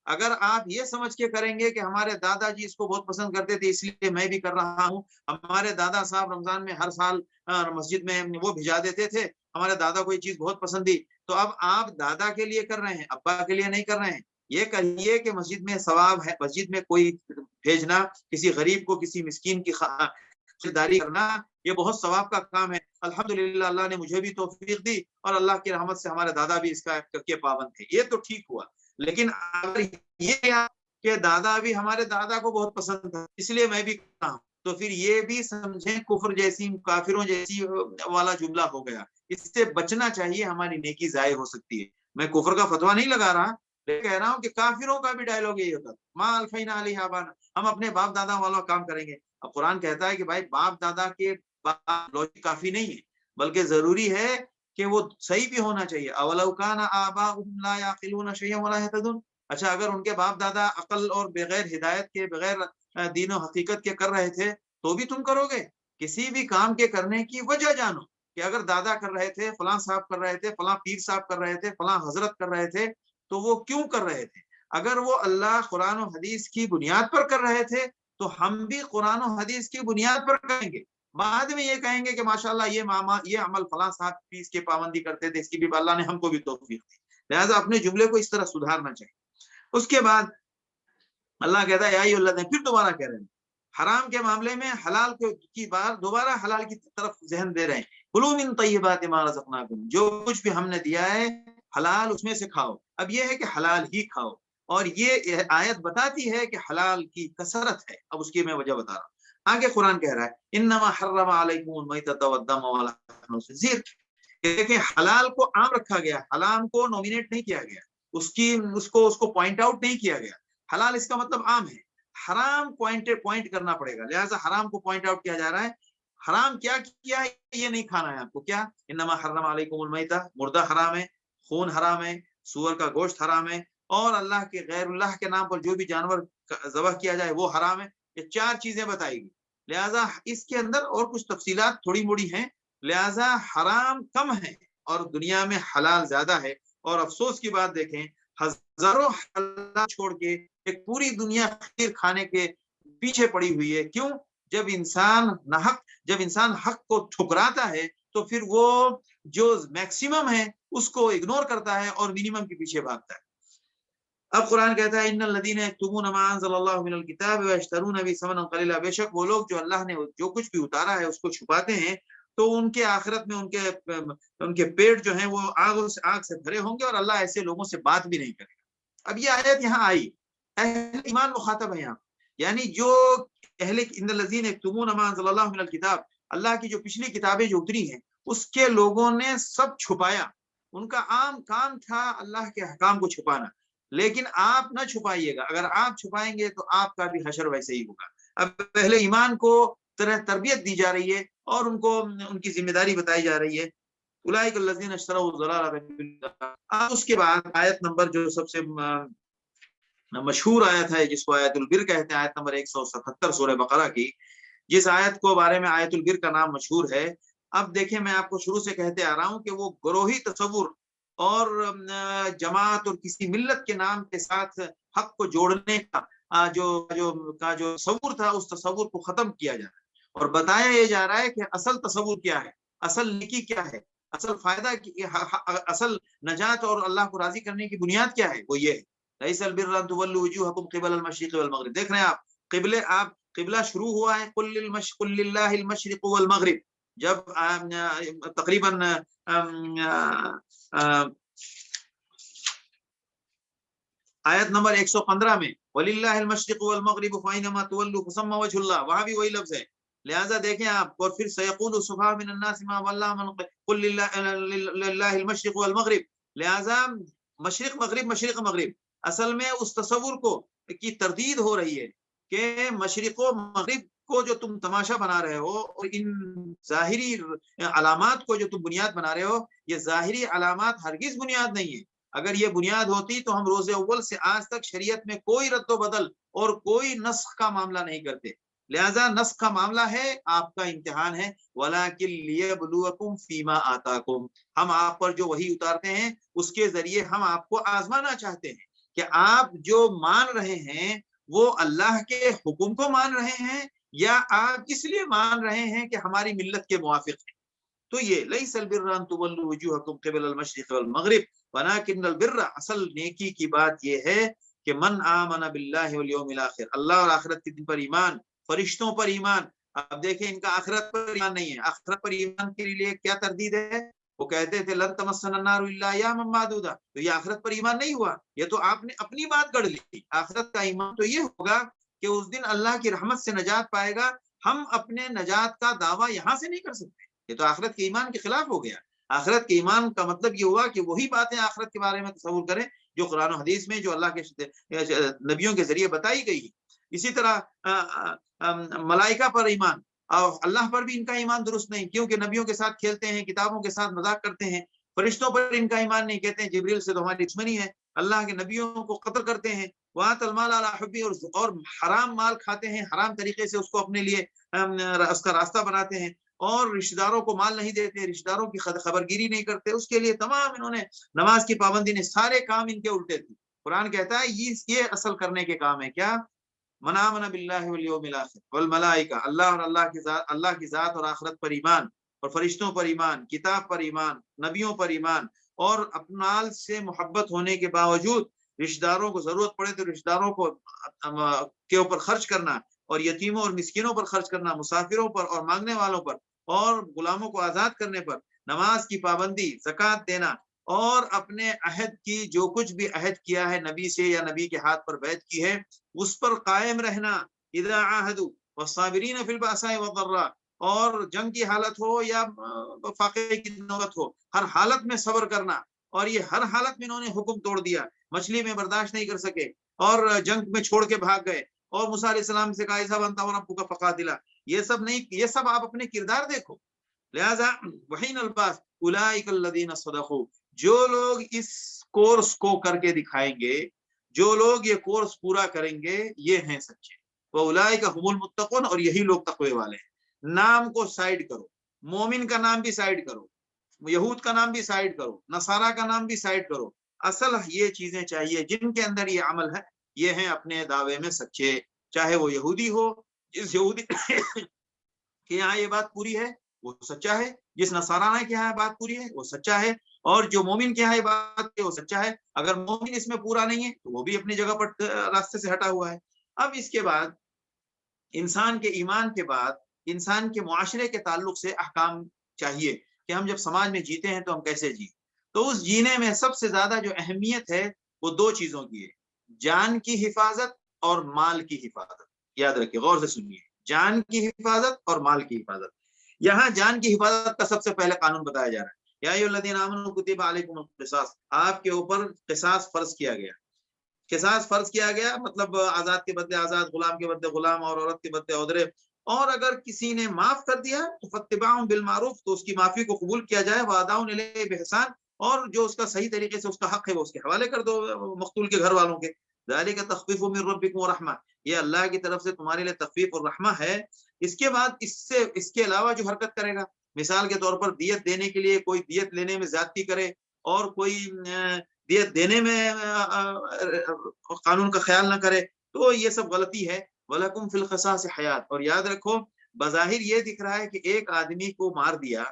S1: اگر آپ یہ سمجھ کے کریں گے کہ ہمارے دادا جی اس کو بہت پسند کرتے تھے اس لیے میں بھی کر رہا ہوں، ہمارے دادا صاحب رمضان میں ہر سال مسجد میں وہ بھجا دیتے تھے، ہمارے دادا کو یہ چیز بہت پسند تھی، تو اب آپ دادا کے لیے کر رہے ہیں، ابا کے لیے نہیں کر رہے ہیں. یہ کہیے کہ مسجد میں ثواب ہے، مسجد میں کوئی بھیجنا، کسی غریب کو، کسی مسکین کی خریداری کرنا، یہ بہت ثواب کا کام ہے. الحمدللہ اللہ نے مجھے بھی توفیق دی اور اللہ کی رحمت سے ہمارے دادا بھی اس کا کے پابند تھے، یہ تو ٹھیک ہوا. لیکن اگر یہ کہ دادا بھی، ہمارے دادا کو بہت پسند تھا اس لیے میں بھی کرتا ہوں، تو پھر یہ بھی سمجھیں کفر جیسی، کافروں جیسی والا جملہ ہو گیا. اس سے بچنا چاہیے، ہماری نیکی ضائع ہو سکتی ہے. میں کفر کا فتویٰ نہیں لگا رہا، لیکن کہہ رہا ہوں کہ کافروں کا بھی ڈائلوگ یہی ہوتا، ما الفینا علیہ آبانا، ہم اپنے باپ دادا والا کام کریں گے. اب قرآن کہتا ہے کہ بھائی باپ دادا کے لوجک کافی نہیں ہے، بلکہ ضروری ہے کہ وہ صحیح بھی ہونا چاہیے. اولو کان آباؤہم لا یعقلون شیئا ولا یہتدون، اچھا اگر ان کے باپ دادا عقل اور بغیر ہدایت کے، بغیر دین و حقیقت کے کر رہے تھے تو بھی تم کرو گے. کسی بھی کام کے کرنے کی وجہ جانو، کہ اگر دادا کر رہے تھے، فلاں صاحب کر رہے تھے، فلاں پیر صاحب کر رہے تھے، فلاں حضرت کر رہے تھے، تو وہ کیوں کر رہے تھے؟ اگر وہ اللہ، قرآن و حدیث کی بنیاد پر کر رہے تھے تو ہم بھی قرآن و حدیث کی بنیاد پر کریں گے. بعد میں یہ کہیں گے کہ ماشاءاللہ یہ عمل فلاں صاحب پیس کے پابندی کرتے تھے، اس کی بھی اللہ نے ہم کو بھی توفیق دی. لہٰذا اپنے جملے کو اس طرح سدھارنا چاہیے. اس کے بعد اللہ کہتا ہے یا اللہ نے پھر دوبارہ کہہ رہے ہیں حرام کے معاملے میں، حلال کی بار دوبارہ حلال کی طرف ذہن دے رہے ہیں. کلوا من طیبات ما رزقناکم، جو کچھ بھی ہم نے دیا ہے حلال اس میں سے کھاؤ. اب یہ ہے کہ حلال ہی کھاؤ، اور یہ آیت بتاتی ہے کہ حلال کی کثرت ہے. اب اس کی میں وجہ بتا رہا ہوں. آگے قرآن کہہ رہا ہے انما حرم علیکم المیتۃ والدم ولحم الخنزیر، دیکھیں حلال کو عام رکھا گیا، حرام کو نومینیٹ نہیں کیا گیا، اس کو پوائنٹ آؤٹ نہیں کیا گیا. حلال اس کا مطلب عام ہے، حرام پوائنٹ کرنا پڑے گا. لہٰذا حرام کو پوائنٹ آؤٹ کیا جا رہا ہے. حرام کیا کیا ہے؟ یہ نہیں کھانا ہے آپ کو. کیا؟ انما حرم علیکم المیتۃ، مردہ حرام ہے، خون حرام ہے، سور کا گوشت حرام ہے، اور اللہ کے غیر اللہ کے نام پر جو بھی جانور ذبح کیا جائے وہ حرام ہے. یہ 4 چیزیں بتائی گئی. لہٰذا اس کے اندر اور کچھ تفصیلات تھوڑی موڑی ہیں. لہٰذا حرام کم ہے اور دنیا میں حلال زیادہ ہے. اور افسوس کی بات دیکھیں، ہزاروں حلال چھوڑ کے ایک پوری دنیا خیر کھانے کے پیچھے پڑی ہوئی ہے. کیوں؟ جب انسان حق کو ٹھکراتا ہے تو پھر وہ جو میکسیمم ہے اس کو اگنور کرتا ہے اور منیمم کے پیچھے بھاگتا ہے. اب قرآن کہتا ہے ان الذین یکتمون ما انزل اللہ من الکتاب ویشترون بہ ثمنا قلیلا، بے شک وہ لوگ جو اللہ نے جو کچھ بھی اتارا ہے اس کو چھپاتے ہیں تو ان کے آخرت میں ان کے پیٹ جو ہیں وہ آگ سے بھرے ہوں گے، اور اللہ ایسے لوگوں سے بات بھی نہیں کرے گا. اب یہ آیت یہاں آئی، اہل ایمان مخاطب ہے یہاں، یعنی جو ان الذین یکتمون ما انزل اللہ من الکتاب، اللہ کی جو پچھلی کتابیں جو اتری ہیں اس کے لوگوں نے سب چھپایا. ان کا عام کام تھا اللہ کے حکام کو چھپانا. لیکن آپ نہ چھپائیے گا، اگر آپ چھپائیں گے تو آپ کا بھی حشر ویسے ہی ہوگا. اب پہلے ایمان کو تربیت دی جا رہی ہے اور ان کو ان کی ذمہ داری بتائی جا رہی ہے. اولئک الذین اشتروا الضلالۃ بالہدی. اس کے بعد آیت نمبر جو سب سے مشہور آیت ہے جس کو آیت البر کہتے ہیں، آیت نمبر 177 سورہ بقرہ کی، جس آیت کو بارے میں آیت البر کا نام مشہور ہے. اب دیکھیں میں آپ کو شروع سے کہتے آ رہا ہوں کہ وہ گروہی تصور اور جماعت اور کسی ملت کے نام کے ساتھ حق کو جوڑنے کا جو تصور تھا، اس تصور کو ختم کیا جا رہا ہے اور بتایا یہ جا رہا ہے کہ اصل تصور کیا ہے، اصل نیکی کیا ہے، اصل فائدہ، اصل نجات اور اللہ کو راضی کرنے کی بنیاد کیا ہے. وہ یہ ہے ليس البر ان تولوا وجوهكم قبل المشرق والمغرب. دیکھ رہے ہیں آپ قبلہ شروع ہوا ہے قل للہ المشرق والمغرب، جب تقریباً آیت نمبر 115 میں وَلِلَّهِ الْمَشْرِقُ وَالْمَغْرِبُ فَأَيْنَمَا تُوَلُّوا فَثَمَّ وَجْهُ اللَّهِ، وہاں بھی وہی لفظ ہے. لہٰذا دیکھیں آپ، اور پھر سَيَقُولُ السُّفَهَاءُ مِنَ النَّاسِ مَا وَلَّاهُمْ عَنْ قُلْ لِلَّهِ الْمَشْرِقُ وَالْمَغْرِبُ. لہٰذا مشرق مغرب اصل میں اس تصور کی تردید ہو رہی ہے کہ مشرق و مغرب کو جو تم تماشا بنا رہے ہو اور ان ظاہری علامات کو جو تم بنیاد بنا رہے ہو، یہ ظاہری علامات ہرگز بنیاد نہیں ہے. اگر یہ بنیاد ہوتی تو ہم روز اول سے آج تک شریعت میں کوئی رد و بدل اور کوئی نسخ کا معاملہ نہیں کرتے. لہذا نسخ کا معاملہ ہے، آپ کا امتحان ہے. وَلَٰكِن لِيَبْلُوَكُمْ فِي مَا آتَاكُمْ، ہم آپ پر جو وحی اتارتے ہیں اس کے ذریعے ہم آپ کو آزمانا چاہتے ہیں کہ آپ جو مان رہے ہیں وہ اللہ کے حکم کو مان رہے ہیں یا آپ اس لیے مان رہے ہیں کہ ہماری ملت کے موافق ہیں. تو یہ لیس البر ان تولوا وجوهکم قبل المشرق والمغرب ولكن البر، اصل نیکی کی بات یہ ہے کہ من آمن باللہ والیوم الاخر، اللہ اور آخرت کے دن پر ایمان، فرشتوں پر ایمان. اب دیکھیں ان کا آخرت پر ایمان نہیں ہے. آخرت پر ایمان کے لیے کیا تردید ہے؟ وہ کہتے تھے لن تمسنا النار الا ایاما معدودا، تو یہ آخرت پر ایمان نہیں ہوا، یہ تو آپ نے اپنی بات گڑھ لی. آخرت کا ایمان تو یہ ہوگا کہ اس دن اللہ کی رحمت سے نجات پائے گا. ہم اپنے نجات کا دعویٰ یہاں سے نہیں کر سکتے، یہ تو آخرت کے ایمان کے خلاف ہو گیا. آخرت کے ایمان کا مطلب یہ ہوا کہ وہی باتیں آخرت کے بارے میں تصور کریں جو قرآن و حدیث میں، جو اللہ کے نبیوں کے ذریعے بتائی گئی. اسی طرح ملائکہ پر ایمان، اور اللہ پر بھی ان کا ایمان درست نہیں، کیونکہ نبیوں کے ساتھ کھیلتے ہیں، کتابوں کے ساتھ مذاق کرتے ہیں. فرشتوں پر ان کا ایمان نہیں، کہتے ہیں جبریل سے تو ہماری دشمنی ہے، اللہ کے نبیوں کو قتل کرتے ہیں. وَآتَى الْمَالَ عَلَىٰ حُبِّهِ، اور حرام مال کھاتے ہیں، حرام طریقے سے اس کو اپنے لیے اس کا راستہ بناتے ہیں، اور رشتہ داروں کو مال نہیں دیتے، رشتہ داروں کی خبرگیری نہیں کرتے. اس کے لیے تمام انہوں نے نماز کی پابندی نے، سارے کام ان کے الٹے تھے. قرآن کہتا ہے یہ اصل کرنے کے کام ہے. کیا؟ من آمن باللہ والیوم الاخر والملائکہ، اللہ اور اللہ کی ذات اور آخرت پر ایمان، اور فرشتوں پر ایمان، کتاب پر ایمان، نبیوں پر ایمان، اور اپنال سے محبت ہونے کے باوجود رشتہ داروں کو ضرورت پڑے تو رشتہ داروں کو کے اوپر خرچ کرنا، اور یتیموں اور مسکینوں پر خرچ کرنا، مسافروں پر اور مانگنے والوں پر، اور غلاموں کو آزاد کرنے پر، نماز کی پابندی، زکوٰۃ دینا، اور اپنے عہد کی، جو کچھ بھی عہد کیا ہے نبی سے یا نبی کے ہاتھ پر بیعت کی ہے اس پر قائم رہنا. اذا عاہدوا والصابرین فی البأساء والضراء، اور جنگ کی حالت ہو یا فاقے کی نوبت ہو، ہر حالت میں صبر کرنا. اور یہ ہر حالت میں انہوں نے حکم توڑ دیا، مچھلی میں برداشت نہیں کر سکے اور جنگ میں چھوڑ کے بھاگ گئے، اور موسیٰ علیہ السلام سے کہا ایسا بنتا اور ربک فقاتلا. یہ سب نہیں، یہ سب آپ اپنے کردار دیکھو. لہذا وحین الباس اولئک الذین صدقوا، جو لوگ اس کورس کو کر کے دکھائیں گے، جو لوگ یہ کورس پورا کریں گے، یہ ہیں سچے. وَأُولَٰئِكَ هُمُ الْمُتَّقُونَ، اور یہی لوگ تقوی والے ہیں. نام کو سائڈ کرو، مومن کا نام بھی سائڈ کرو، یہود کا نام بھی سائڈ کرو، نصارہ کا نام بھی سائڈ کرو. اصل یہ چیزیں چاہیے جن کے اندر یہ عمل ہے، یہ ہیں اپنے دعوے میں سچے. چاہے وہ یہودی ہو، جس یہودی کہ یہاں یہ بات پوری ہے وہ سچا ہے، جس نصارانہ کے یہاں بات پوری ہے وہ سچا ہے، اور جو مومن کے یہاں یہ بات ہے وہ سچا ہے. اگر مومن اس میں پورا نہیں ہے تو وہ بھی اپنی جگہ پر راستے سے ہٹا ہوا ہے. اب اس کے بعد انسان کے ایمان کے بعد انسان کے معاشرے کے تعلق سے احکام چاہیے کہ ہم جب سماج میں جیتے ہیں تو ہم کیسے جییں. تو اس جینے میں سب سے زیادہ جو اہمیت ہے وہ دو چیزوں کی ہے، جان کی حفاظت اور مال کی حفاظت. یاد رکھیے، غور سے سنیے، جان کی حفاظت اور مال کی حفاظت. یہاں جان کی حفاظت کا سب سے پہلے قانون بتایا جا رہا ہے. یا ایھا الذین آمنوا کتب علیکم القصاص، آپ کے اوپر قصاص فرض کیا گیا. قصاص فرض کیا گیا مطلب آزاد کے بدلے آزاد، غلام کے بدلے غلام، اور عورت کے بدلے عورت. اور اگر کسی نے معاف کر دیا تو فاتباع بالمعروف، تو اس کی معافی کو قبول کیا جائے، واداء الیہ باحسان، اور جو اس کا صحیح طریقے سے اس کا حق ہے وہ اس کے حوالے کر دو مقتول کے گھر والوں کے. ذالک تخفیف من ربکم ورحمہ، یہ اللہ کی طرف سے تمہارے لیے تخفیف اور رحمہ ہے. اس کے بعد اس کے علاوہ جو حرکت کرے گا، مثال کے طور پر دیت دینے کے لیے کوئی دیت لینے میں زیادتی کرے، اور کوئی دیت دینے میں قانون کا خیال نہ کرے، تو یہ سب غلطی ہے. وَلَكُمْ فِي الْقِصَاصِ حَيَاةٌ، اور یاد رکھو بظاہر یہ دکھ رہا ہے کہ ایک آدمی کو مار دیا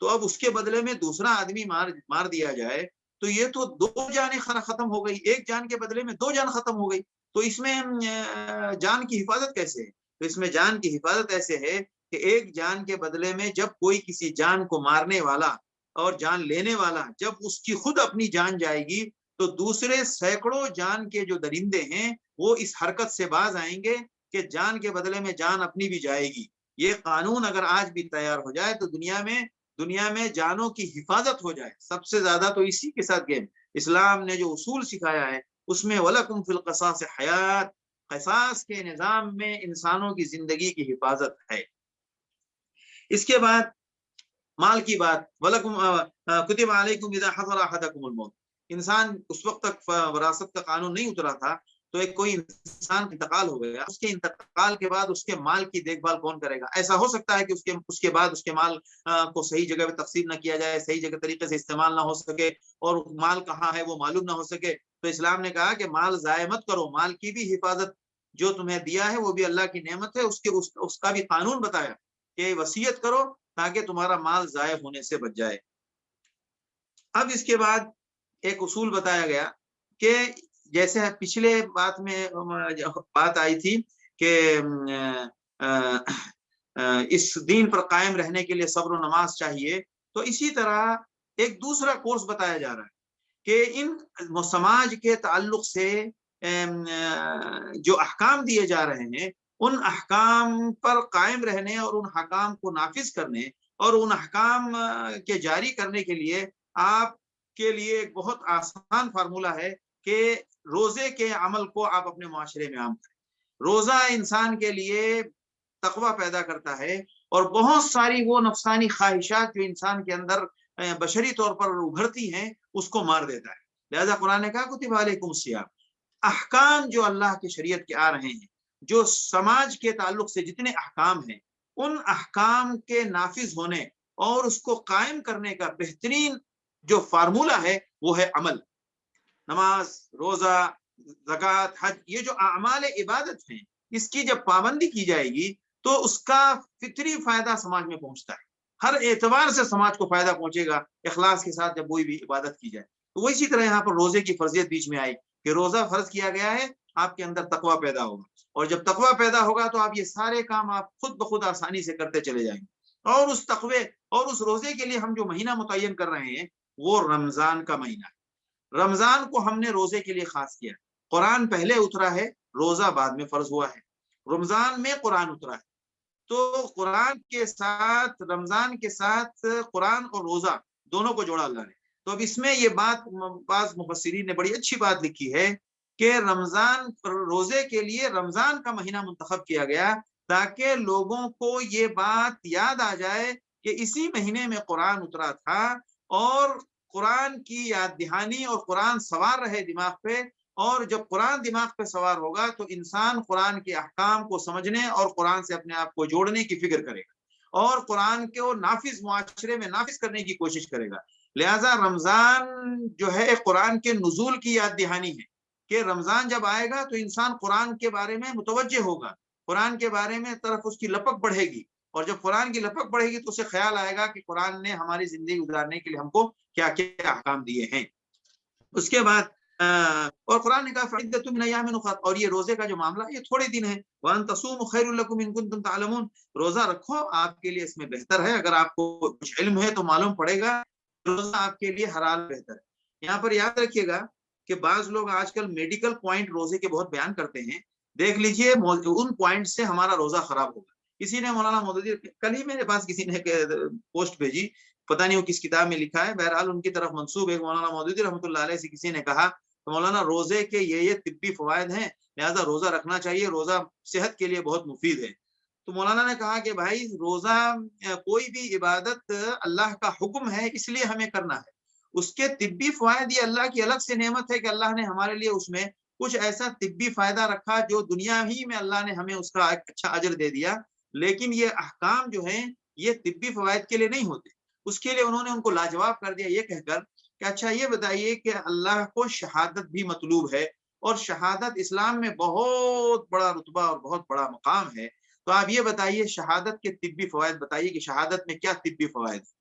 S1: تو اب اس کے بدلے میں دوسرا آدمی مار دیا جائے تو یہ تو 2 جانیں ختم ہو گئی، 1 جان کے بدلے میں 2 جان ختم ہو گئی، تو اس میں جان کی حفاظت کیسے ہے؟ تو اس میں جان کی حفاظت ایسے ہے کہ 1 جان کے بدلے میں جب کوئی کسی جان کو مارنے والا اور جان لینے والا جب اس کی خود اپنی جان جائے گی تو دوسرے سینکڑوں جان کے جو درندے ہیں وہ اس حرکت سے باز آئیں گے کہ جان کے بدلے میں جان اپنی بھی جائے گی۔ یہ قانون اگر آج بھی تیار ہو جائے تو دنیا میں جانوں کی حفاظت ہو جائے۔ سب سے زیادہ تو اسی کے ساتھ گیم اسلام نے جو اصول سکھایا ہے اس میں وَلَكُمْ فِي الْقِصَاصِ حیات، قصاص کے نظام میں انسانوں کی زندگی کی حفاظت ہے۔ اس کے بعد مال کی بات، وَلَكُمْ كُتِبَ عَلَيْكُمْ إِذَا حَضَرَ أَحَدَكُمُ الْمَوْتُ، انسان اس وقت تک وراثت کا قانون نہیں اترا تھا، تو ایک کوئی انسان انتقال ہو گیا، اس کے انتقال کے بعد اس کے مال کی دیکھ بھال کون کرے گا؟ ایسا ہو سکتا ہے کہ اس کے بعد اس کے مال کو صحیح جگہ پہ تقسیم نہ کیا جائے، صحیح جگہ طریقے سے استعمال نہ ہو سکے اور مال کہاں ہے وہ معلوم نہ ہو سکے، تو اسلام نے کہا کہ مال ضائع مت کرو، مال کی بھی حفاظت، جو تمہیں دیا ہے وہ بھی اللہ کی نعمت ہے، اس کا بھی قانون بتایا کہ وصیت کرو تاکہ تمہارا مال ضائع ہونے سے بچ جائے۔ اب اس کے بعد ایک اصول بتایا گیا کہ جیسے پچھلے بات میں بات آئی تھی کہ اس دین پر قائم رہنے کے لیے صبر و نماز چاہیے، تو اسی طرح ایک دوسرا کورس بتایا جا رہا ہے کہ ان سماج کے تعلق سے جو احکام دیے جا رہے ہیں ان احکام پر قائم رہنے اور ان احکام کو نافذ کرنے اور ان احکام کے جاری کرنے کے لیے آپ کے لیے ایک بہت آسان فارمولہ ہے کہ روزے کے عمل کو آپ اپنے معاشرے میں عام کریں۔ روزہ انسان کے لیے تقوی پیدا کرتا ہے اور بہت ساری وہ نفسانی خواہشات جو انسان کے اندر بشری طور پر ابھرتی ہیں اس کو مار دیتا ہے۔ لہذا قرآن نے کہا کتب علیکم الصیام، احکام جو اللہ کی شریعت کے آ رہے ہیں، جو سماج کے تعلق سے جتنے احکام ہیں ان احکام کے نافذ ہونے اور اس کو قائم کرنے کا بہترین جو فارمولہ ہے وہ ہے عمل۔ نماز، روزہ، زکوٰۃ، حج، یہ جو اعمال عبادت ہیں اس کی جب پابندی کی جائے گی تو اس کا فطری فائدہ سماج میں پہنچتا ہے، ہر اعتبار سے سماج کو فائدہ پہنچے گا اخلاص کے ساتھ جب کوئی بھی عبادت کی جائے۔ تو وہ اسی طرح یہاں پر روزے کی فرضیت بیچ میں آئی کہ روزہ فرض کیا گیا ہے، آپ کے اندر تقویٰ پیدا ہوگا اور جب تقویٰ پیدا ہوگا تو آپ یہ سارے کام آپ خود بخود آسانی سے کرتے چلے جائیں گے۔ اور اس تقوی اور اس روزے کے لیے ہم جو مہینہ متعین کر رہے ہیں وہ رمضان کا مہینہ ہے۔ رمضان کو ہم نے روزے کے لیے خاص کیا، قرآن پہلے اترا ہے، روزہ بعد میں فرض ہوا ہے، رمضان میں قرآن اترا ہے، تو قرآن کے ساتھ رمضان کے ساتھ قرآن اور روزہ دونوں کو جوڑا اللہ نے۔ تو اب اس میں یہ بات بعض مفسرین نے بڑی اچھی بات لکھی ہے کہ رمضان روزے کے لیے رمضان کا مہینہ منتخب کیا گیا تاکہ لوگوں کو یہ بات یاد آ جائے کہ اسی مہینے میں قرآن اترا تھا اور قرآن کی یاد دہانی اور قرآن سوار رہے دماغ پہ، اور جب قرآن دماغ پہ سوار ہوگا تو انسان قرآن کے احکام کو سمجھنے اور قرآن سے اپنے آپ کو جوڑنے کی فکر کرے گا اور قرآن کو نافذ معاشرے میں نافذ کرنے کی کوشش کرے گا۔ لہٰذا رمضان جو ہے قرآن کے نزول کی یاد دہانی ہے کہ رمضان جب آئے گا تو انسان قرآن کے بارے میں متوجہ ہوگا، قرآن کے بارے میں طرف اس کی لپک بڑھے گی، اور جب قرآن کی لپک بڑھے گی تو اسے خیال آئے گا کہ قرآن نے ہماری زندگی گزارنے کے لیے ہم کو کیا کیا احکام دیے ہیں۔ اس کے بعد اور قرآن نے کہا فعدۃ من ایام اخر، اور یہ روزے کا جو معاملہ یہ تھوڑے دن ہے، وان تصوموا خیر لکم ان کنتم تعلمون، روزہ رکھو آپ کے لیے اس میں بہتر ہے، اگر آپ کو کچھ علم ہے تو معلوم پڑے گا روزہ آپ کے لیے حلال بہتر ہے۔ یہاں پر یاد رکھیے گا کہ بعض لوگ آج کل میڈیکل پوائنٹ روزے کے بہت بیان کرتے ہیں، دیکھ لیجئے ان پوائنٹ سے ہمارا روزہ خراب ہوگا۔ کسی نے مولانا مودودی کل ہی میرے پاس کسی نے پوسٹ بھیجی، پتہ نہیں وہ کس کتاب میں لکھا ہے، بہرحال ان کی طرف منسوب ہے، مولانا مودودی رحمۃ اللہ علیہ سے کسی نے کہا تو مولانا روزے کے یہ طبی فوائد ہیں لہذا روزہ رکھنا چاہیے، روزہ صحت کے لیے بہت مفید ہے۔ تو مولانا نے کہا کہ بھائی روزہ کوئی بھی عبادت اللہ کا حکم ہے اس لیے ہمیں کرنا ہے، اس کے طبی فوائد یہ اللہ کی الگ سے نعمت ہے کہ اللہ نے ہمارے لیے اس میں کچھ ایسا طبی فائدہ رکھا جو دنیا ہی میں اللہ نے ہمیں اس کا ایک اچھا اجر دے دیا، لیکن یہ احکام جو ہیں یہ طبی فوائد کے لیے نہیں ہوتے۔ اس کے لیے انہوں نے ان کو لاجواب کر دیا یہ کہہ کر کہ اچھا یہ بتائیے کہ اللہ کو شہادت بھی مطلوب ہے اور شہادت اسلام میں بہت بڑا رتبہ اور بہت بڑا مقام ہے، تو آپ یہ بتائیے شہادت کے طبی فوائد بتائیے کہ شہادت میں کیا طبی فوائد ہے۔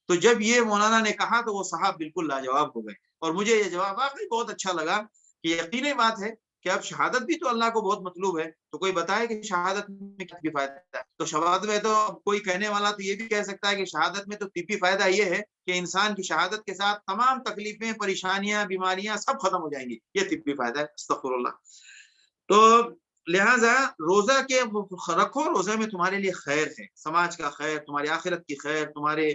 S1: تو جب یہ مولانا نے کہا تو وہ صاحب بالکل لاجواب ہو گئے، اور مجھے یہ جواب واقعی بہت اچھا لگا کہ یقینی بات ہے کہ اب شہادت بھی تو اللہ کو بہت مطلوب ہے، تو کوئی بتائے کہ شہادت میں کیا طبی فائدہ ہے؟ تو شہادت میں تو کوئی کہنے والا تو یہ بھی کہہ سکتا ہے کہ شہادت میں تو طبی فائدہ یہ ہے کہ انسان کی شہادت کے ساتھ تمام تکلیفیں، پریشانیاں، بیماریاں سب ختم ہو جائیں گی، یہ طبی فائدہ ہے، استغفر اللہ۔ تو لہٰذا روزہ کے رکھو، روزہ میں تمہارے لیے خیر ہے، سماج کا خیر، تمہاری آخرت کی خیر، تمہارے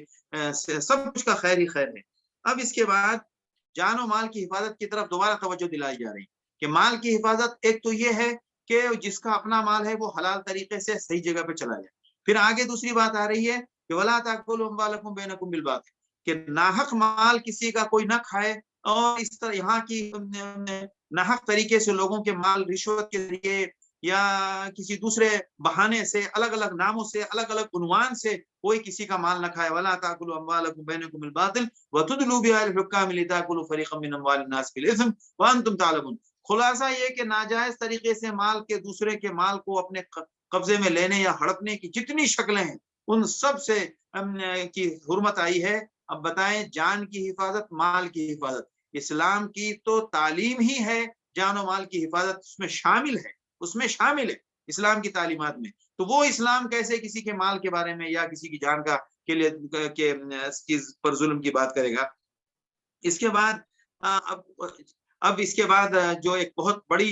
S1: سب کچھ کا خیر ہی خیر ہے۔ اب اس کے بعد جان و مال کی حفاظت کی طرف دوبارہ توجہ دلائی جا رہی ہے کہ مال کی حفاظت ایک تو یہ ہے کہ جس کا اپنا مال ہے وہ حلال طریقے سے صحیح جگہ پہ چلا جائے۔ پھر آگے دوسری بات آ رہی ہے کہ وَلَا تَأْكُلُوا أَمْوَالَكُمْ بَيْنَكُمْ بِالْبَاطِلِ، کہ ناحق مال کسی کا کوئی نہ کھائے، اور اس طرح یہاں کی ناحق طریقے سے لوگوں کے مال رشوت کے ذریعے یا کسی دوسرے بہانے سے، الگ الگ ناموں سے، الگ الگ عنوان سے کوئی کسی کا مال نہ کھائے۔ وَلَا تَأْكُلُوا أَمْوَالَكُمْ بَيْنَكُمْ بِالْبَاطِلِ وَتُدْلُوا بِهَا الْحُكَّامِ لِتَأْكُلُوا فَرِيقًا مِنْ أَمْوَالِ النَّاسِ بِالْإِثْمِ وَأَنْتُمْ تَعْلَمُونَ۔ خلاصہ یہ کہ ناجائز طریقے سے مال کے، دوسرے کے مال کو اپنے قبضے میں لینے یا ہڑپنے کی جتنی شکلیں ہیں ان سب سے کی حرمت آئی ہے۔ اب بتائیں، جان کی حفاظت، مال کی حفاظت، اسلام کی تو تعلیم ہی ہے جان و مال کی حفاظت، اس میں شامل ہے، اس میں شامل ہے اسلام کی تعلیمات میں۔ تو وہ اسلام کیسے کسی کے مال کے بارے میں یا کسی کی جان کا کے لیے کہ اس چیز پر ظلم کی بات کرے گا؟ اس کے بعد اب اس کے بعد جو ایک بہت بڑی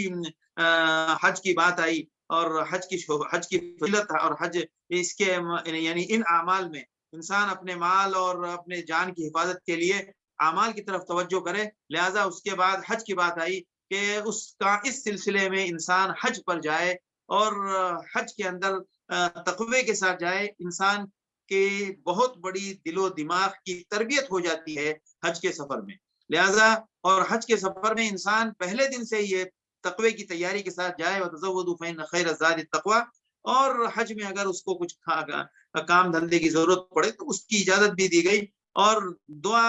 S1: حج کی بات آئی، اور حج کی فضیلت اور حج اس کے یعنی ان اعمال میں انسان اپنے مال اور اپنے جان کی حفاظت کے لیے اعمال کی طرف توجہ کرے۔ لہذا اس کے بعد حج کی بات آئی کہ اس کا اس سلسلے میں انسان حج پر جائے، اور حج کے اندر تقوی کے ساتھ جائے۔ انسان کے بہت بڑی دل و دماغ کی تربیت ہو جاتی ہے حج کے سفر میں۔ لہذا اور حج کے سفر میں انسان پہلے دن سے یہ تقوی کی تیاری کے ساتھ جائے، وَتَزَوَّدُوا فَإِنَّ خَيْرَ الزَّادِ التَّقْوَىٰ، اور حج میں اگر اس کو کچھ کام دھندے کی ضرورت پڑے تو اس کی اجازت بھی دی گئی، اور دعا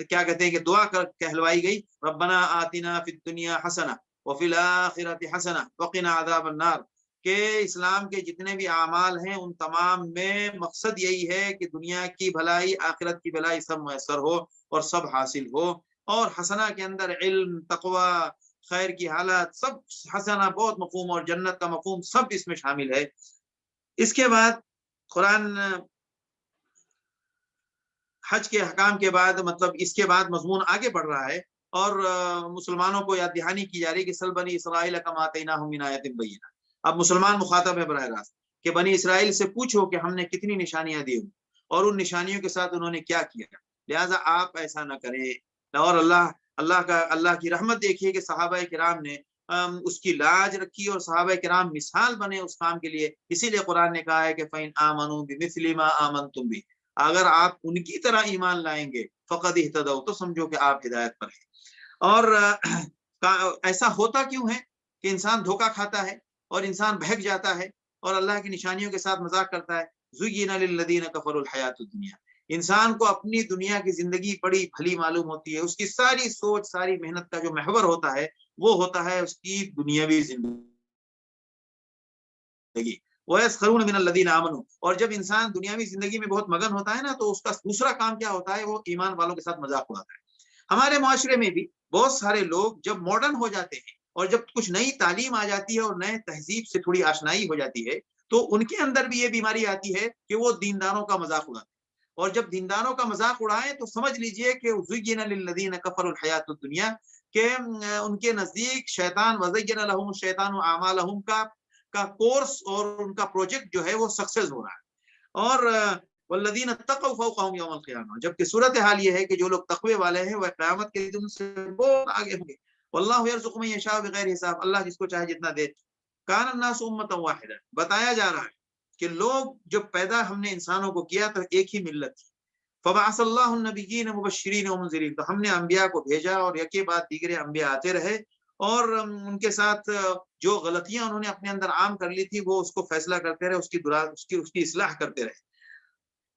S1: کیا کہتے ہیں کہ دعا کہلوائی گئی، ربنا آتنا فی الدنیا حسنہ وفی الآخرۃ حسنہ وقنا عذاب النار، کہ اسلام کے جتنے بھی اعمال ہیں ان تمام میں مقصد یہی ہے کہ دنیا کی بھلائی، آخرت کی بھلائی سب میسر ہو اور سب حاصل ہو۔ اور حسنہ کے اندر علم، تقوی، خیر کی حالت، سب حسنہ بہت مفہوم، اور جنت کا مفہوم سب اس میں شامل ہے۔ اس کے بعد قرآن حج کے حکام کے بعد مطلب اس کے بعد مضمون آگے بڑھ رہا ہے، اور مسلمانوں کو یاد دہانی کی جا رہی کہ سل بنی اسرائیل کما آتیناہم من آیۃ بینہ۔ اب مسلمان مخاطب ہے براہ راست کہ بنی اسرائیل سے پوچھو کہ ہم نے کتنی نشانیاں دی اور ان نشانیوں کے ساتھ انہوں نے کیا کیا، لہٰذا آپ ایسا نہ کریں۔ اور اللہ کی رحمت دیکھیے کہ صحابہ کرام نے اس کی لاج رکھی، اور صحابہ کرام مثال بنے اس کام کے لیے۔ اسی لیے قرآن نے کہا ہے کہ فَإِنْ آمَنُوا بِمِثْلِ مَا آمَنْتُمْ بِهِ، اگر آپ ان کی طرح ایمان لائیں گے فقد اہتدوا، تو سمجھو کہ آپ ہدایت پر ہیں۔ اور ایسا ہوتا کیوں ہے کہ انسان دھوکہ کھاتا ہے اور انسان بہک جاتا ہے اور اللہ کی نشانیوں کے ساتھ مذاق کرتا ہے؟ زُيِّنَ لِلَّذِينَ كَفَرُوا الْحَيَاةُ الدُّنْيَا، انسان کو اپنی دنیا کی زندگی بڑی بھلی معلوم ہوتی ہے، اس کی ساری سوچ، ساری محنت کا جو محور ہوتا ہے وہ ہوتا ہے اس کی دنیاوی زندگی۔ وَيَسْخَرُونَ مِنَ الَّذِينَ آمَنُوا، اور جب انسان دنیاوی زندگی میں بہت مگن ہوتا ہے نا، تو اس کا دوسرا کام کیا ہوتا ہے؟ وہ ایمان والوں کے ساتھ مذاق اڑاتا ہے۔ ہمارے معاشرے میں بھی بہت سارے لوگ جب ماڈرن ہو جاتے ہیں اور جب کچھ نئی تعلیم آ جاتی ہے اور نئے تہذیب سے تھوڑی آشنائی ہو جاتی ہے، تو ان کے اندر بھی یہ بیماری آتی ہے کہ وہ دینداروں کا مذاق اڑاتے ہیں، اور جب دینداروں کا مذاق اڑائیں تو سمجھ لیجئے کہ زُيِّنَ لِلَّذِينَ كَفَرُوا الْحَيَاةُ الدُّنْيَا، کہ ان کے نزدیک شیطان وَزَيَّنَ لَهُمُ الشَّيْطَانُ أَعْمَالَهُمْ کا کورس اور ان کا پروجیکٹ جو ہے وہ سکسیس ہو رہا ہے۔ اور والذین اتقوا فوقهم یوم القیامہ، جبکہ صورتحال یہ ہے کہ جو لوگ تقوی والے ہیں وہ قیامت کے دن سے بہت آگے ہوں گے۔ واللہ یرزق من یشاء بغیر حساب، اللہ جس کو چاہے جتنا دے۔ کان الناس امۃ واحدہ، بتایا جا رہا ہے کہ لوگ جب پیدا ہم نے انسانوں کو کیا تو ایک ہی ملت تھی۔ فبعث اللہ النبیین مبشرین ومنذرین، تو ہم نے انبیاء کو بھیجا اور یکے بعد دیگرے انبیاء آتے رہے، اور ان کے ساتھ جو غلطیاں انہوں نے اپنے اندر عام کر لی تھی وہ اس کو فیصلہ کرتے رہے، اس کی اصلاح کرتے رہے۔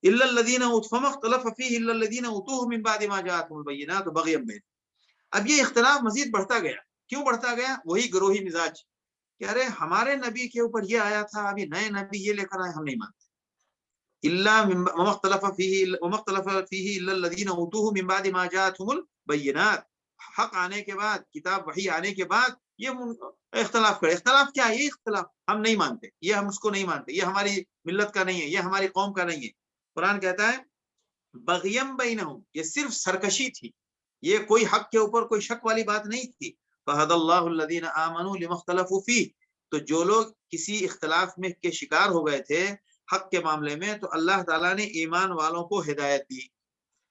S1: الا الذين فما اختلف فيه الا الذين اوتوه من بعد ما جاءتهم البينات بغيا بينهم۔ اب یہ اختلاف مزید بڑھتا گیا، کیوں بڑھتا گیا؟ وہی گروہی مزاج کہ ارے ہمارے نبی کے اوپر یہ آیا تھا، ابھی نئے نبی یہ لے کر آئے، ہم نہیں مانتے۔ الا وما اختلف فيه الا الذين اوتوه من بعد ما جاءتهم البينات، حق آنے کے بعد، کتاب وحی آنے کے بعد یہ اختلاف کرے. اختلاف کیا ہے؟ یہ اختلاف ہم نہیں مانتے، یہ ہم اس کو نہیں مانتے، یہ ہماری ملت کا نہیں ہے، یہ ہماری قوم کا نہیں ہے. قرآن کہتا ہے بغیم بینہم، یہ صرف سرکشی تھی، یہ کوئی حق کے اوپر کوئی شک والی بات نہیں تھی. فہدی اللہ الذین آمنوا لما اختلفوا فیہ، تو جو لوگ کسی اختلاف میں کے شکار ہو گئے تھے حق کے معاملے میں، تو اللہ تعالیٰ نے ایمان والوں کو ہدایت دی.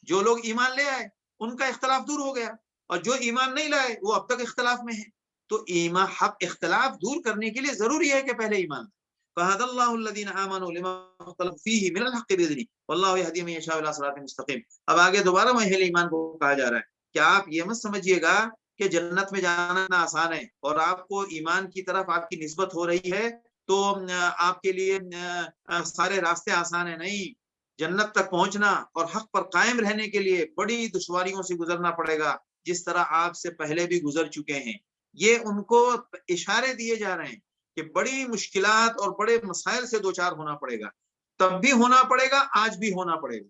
S1: جو لوگ ایمان لے آئے ان کا اختلاف دور ہو گیا، اور جو ایمان نہیں لائے وہ اب تک اختلاف میں ہے. تو ایمان حق اختلاف دور کرنے کے لیے ضروری ہے کہ پہلے ایمان. فہدی اللہ الذین آمنوا لما اختلفوا فیہ من الحق بإذنہ واللہ یہدی من یشاء الی صراط مستقیم. اب آگے دوبارہ اہل ایمان کو کہا جا رہا ہے کہ آپ یہ مت سمجھیے گا کہ جنت میں جانا آسان ہے اور آپ کو ایمان کی طرف آپ کی نسبت ہو رہی ہے تو آپ کے لیے سارے راستے آسان ہیں. نہیں، جنت تک پہنچنا اور حق پر قائم رہنے کے لیے بڑی دشواریوں سے گزرنا پڑے گا، جس طرح آپ سے پہلے بھی گزر چکے ہیں. یہ ان کو اشارے دیے جا رہے ہیں کہ بڑی مشکلات اور بڑے مسائل سے دوچار ہونا پڑے گا. تب بھی ہونا پڑے گا، آج بھی ہونا پڑے گا.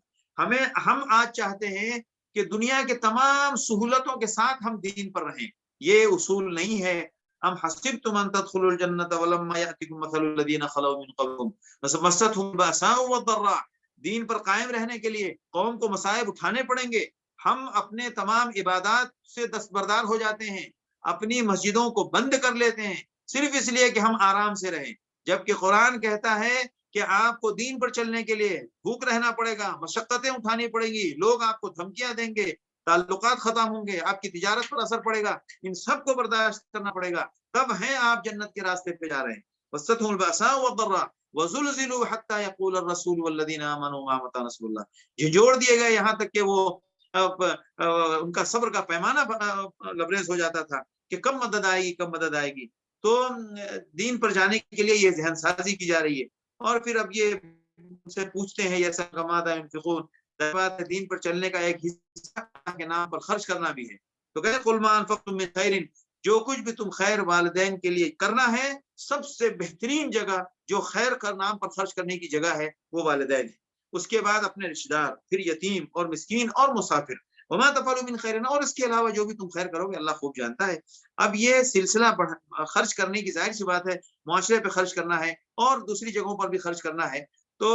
S1: ہم آج چاہتے ہیں کہ دنیا کے تمام سہولتوں کے ساتھ ہم دین پر رہیں، یہ اصول نہیں ہے. ام حسبتم ان تدخلوا الجنة ولما يأتكم مثل الذين خلوا من قبلكم مستهم البأساء والضراء. دین پر قائم رہنے کے لیے قوم کو مصائب اٹھانے پڑیں گے. ہم اپنے تمام عبادات سے دستبردار ہو جاتے ہیں، اپنی مسجدوں کو بند کر لیتے ہیں صرف اس لیے کہ ہم آرام سے رہیں، جبکہ قرآن کہتا ہے کہ آپ کو دین پر چلنے کے لیے بھوک رہنا پڑے گا، مشقتیں اٹھانی پڑیں گی، لوگ آپ کو دھمکیاں دیں گے، تعلقات ختم ہوں گے، آپ کی تجارت پر اثر پڑے گا، ان سب کو برداشت کرنا پڑے گا، تب ہیں آپ جنت کے راستے پہ جا رہے ہیں. وَمَسَّتْهُمُ الْبَأْسَاءُ وَالضَّرَّاءُ وَزُلْزِلُوا حَتَّى يَقُولَ الرَّسُولُ وَالَّذِينَ آمَنُوا مَعَهُ مَتَىٰ نَصْرُ اللَّهِ. جھنجھوڑ دیے گئے یہاں تک کہ وہ ان کا صبر کا پیمانہ لبریز ہو جاتا تھا کہ کب مدد آئے گی، کب مدد آئے گی. تو دین پر جانے کے لیے یہ ذہن سازی کی جا رہی ہے. اور پھر اب یہ سے پوچھتے ہیں یہ سمادہ انفقون، دین پر چلنے کا ایک حصہ کے نام پر خرچ کرنا بھی ہے. تو کہتے قل ما انفقتم من خیر، جو کچھ بھی تم خیر والدین کے لیے کرنا ہے، سب سے بہترین جگہ جو خیر کا نام پر خرچ کرنے کی جگہ ہے وہ والدین ہے. اس کے بعد اپنے رشتہ دار، پھر یتیم اور مسکین اور مسافر. وما تفعلوا من خیر، اور اس کے علاوہ جو بھی تم خیر کرو گے اللہ خوب جانتا ہے. اب یہ سلسلہ خرچ کرنے کی ظاہر سی بات ہے، معاشرے پہ خرچ کرنا ہے اور دوسری جگہوں پر بھی خرچ کرنا ہے. تو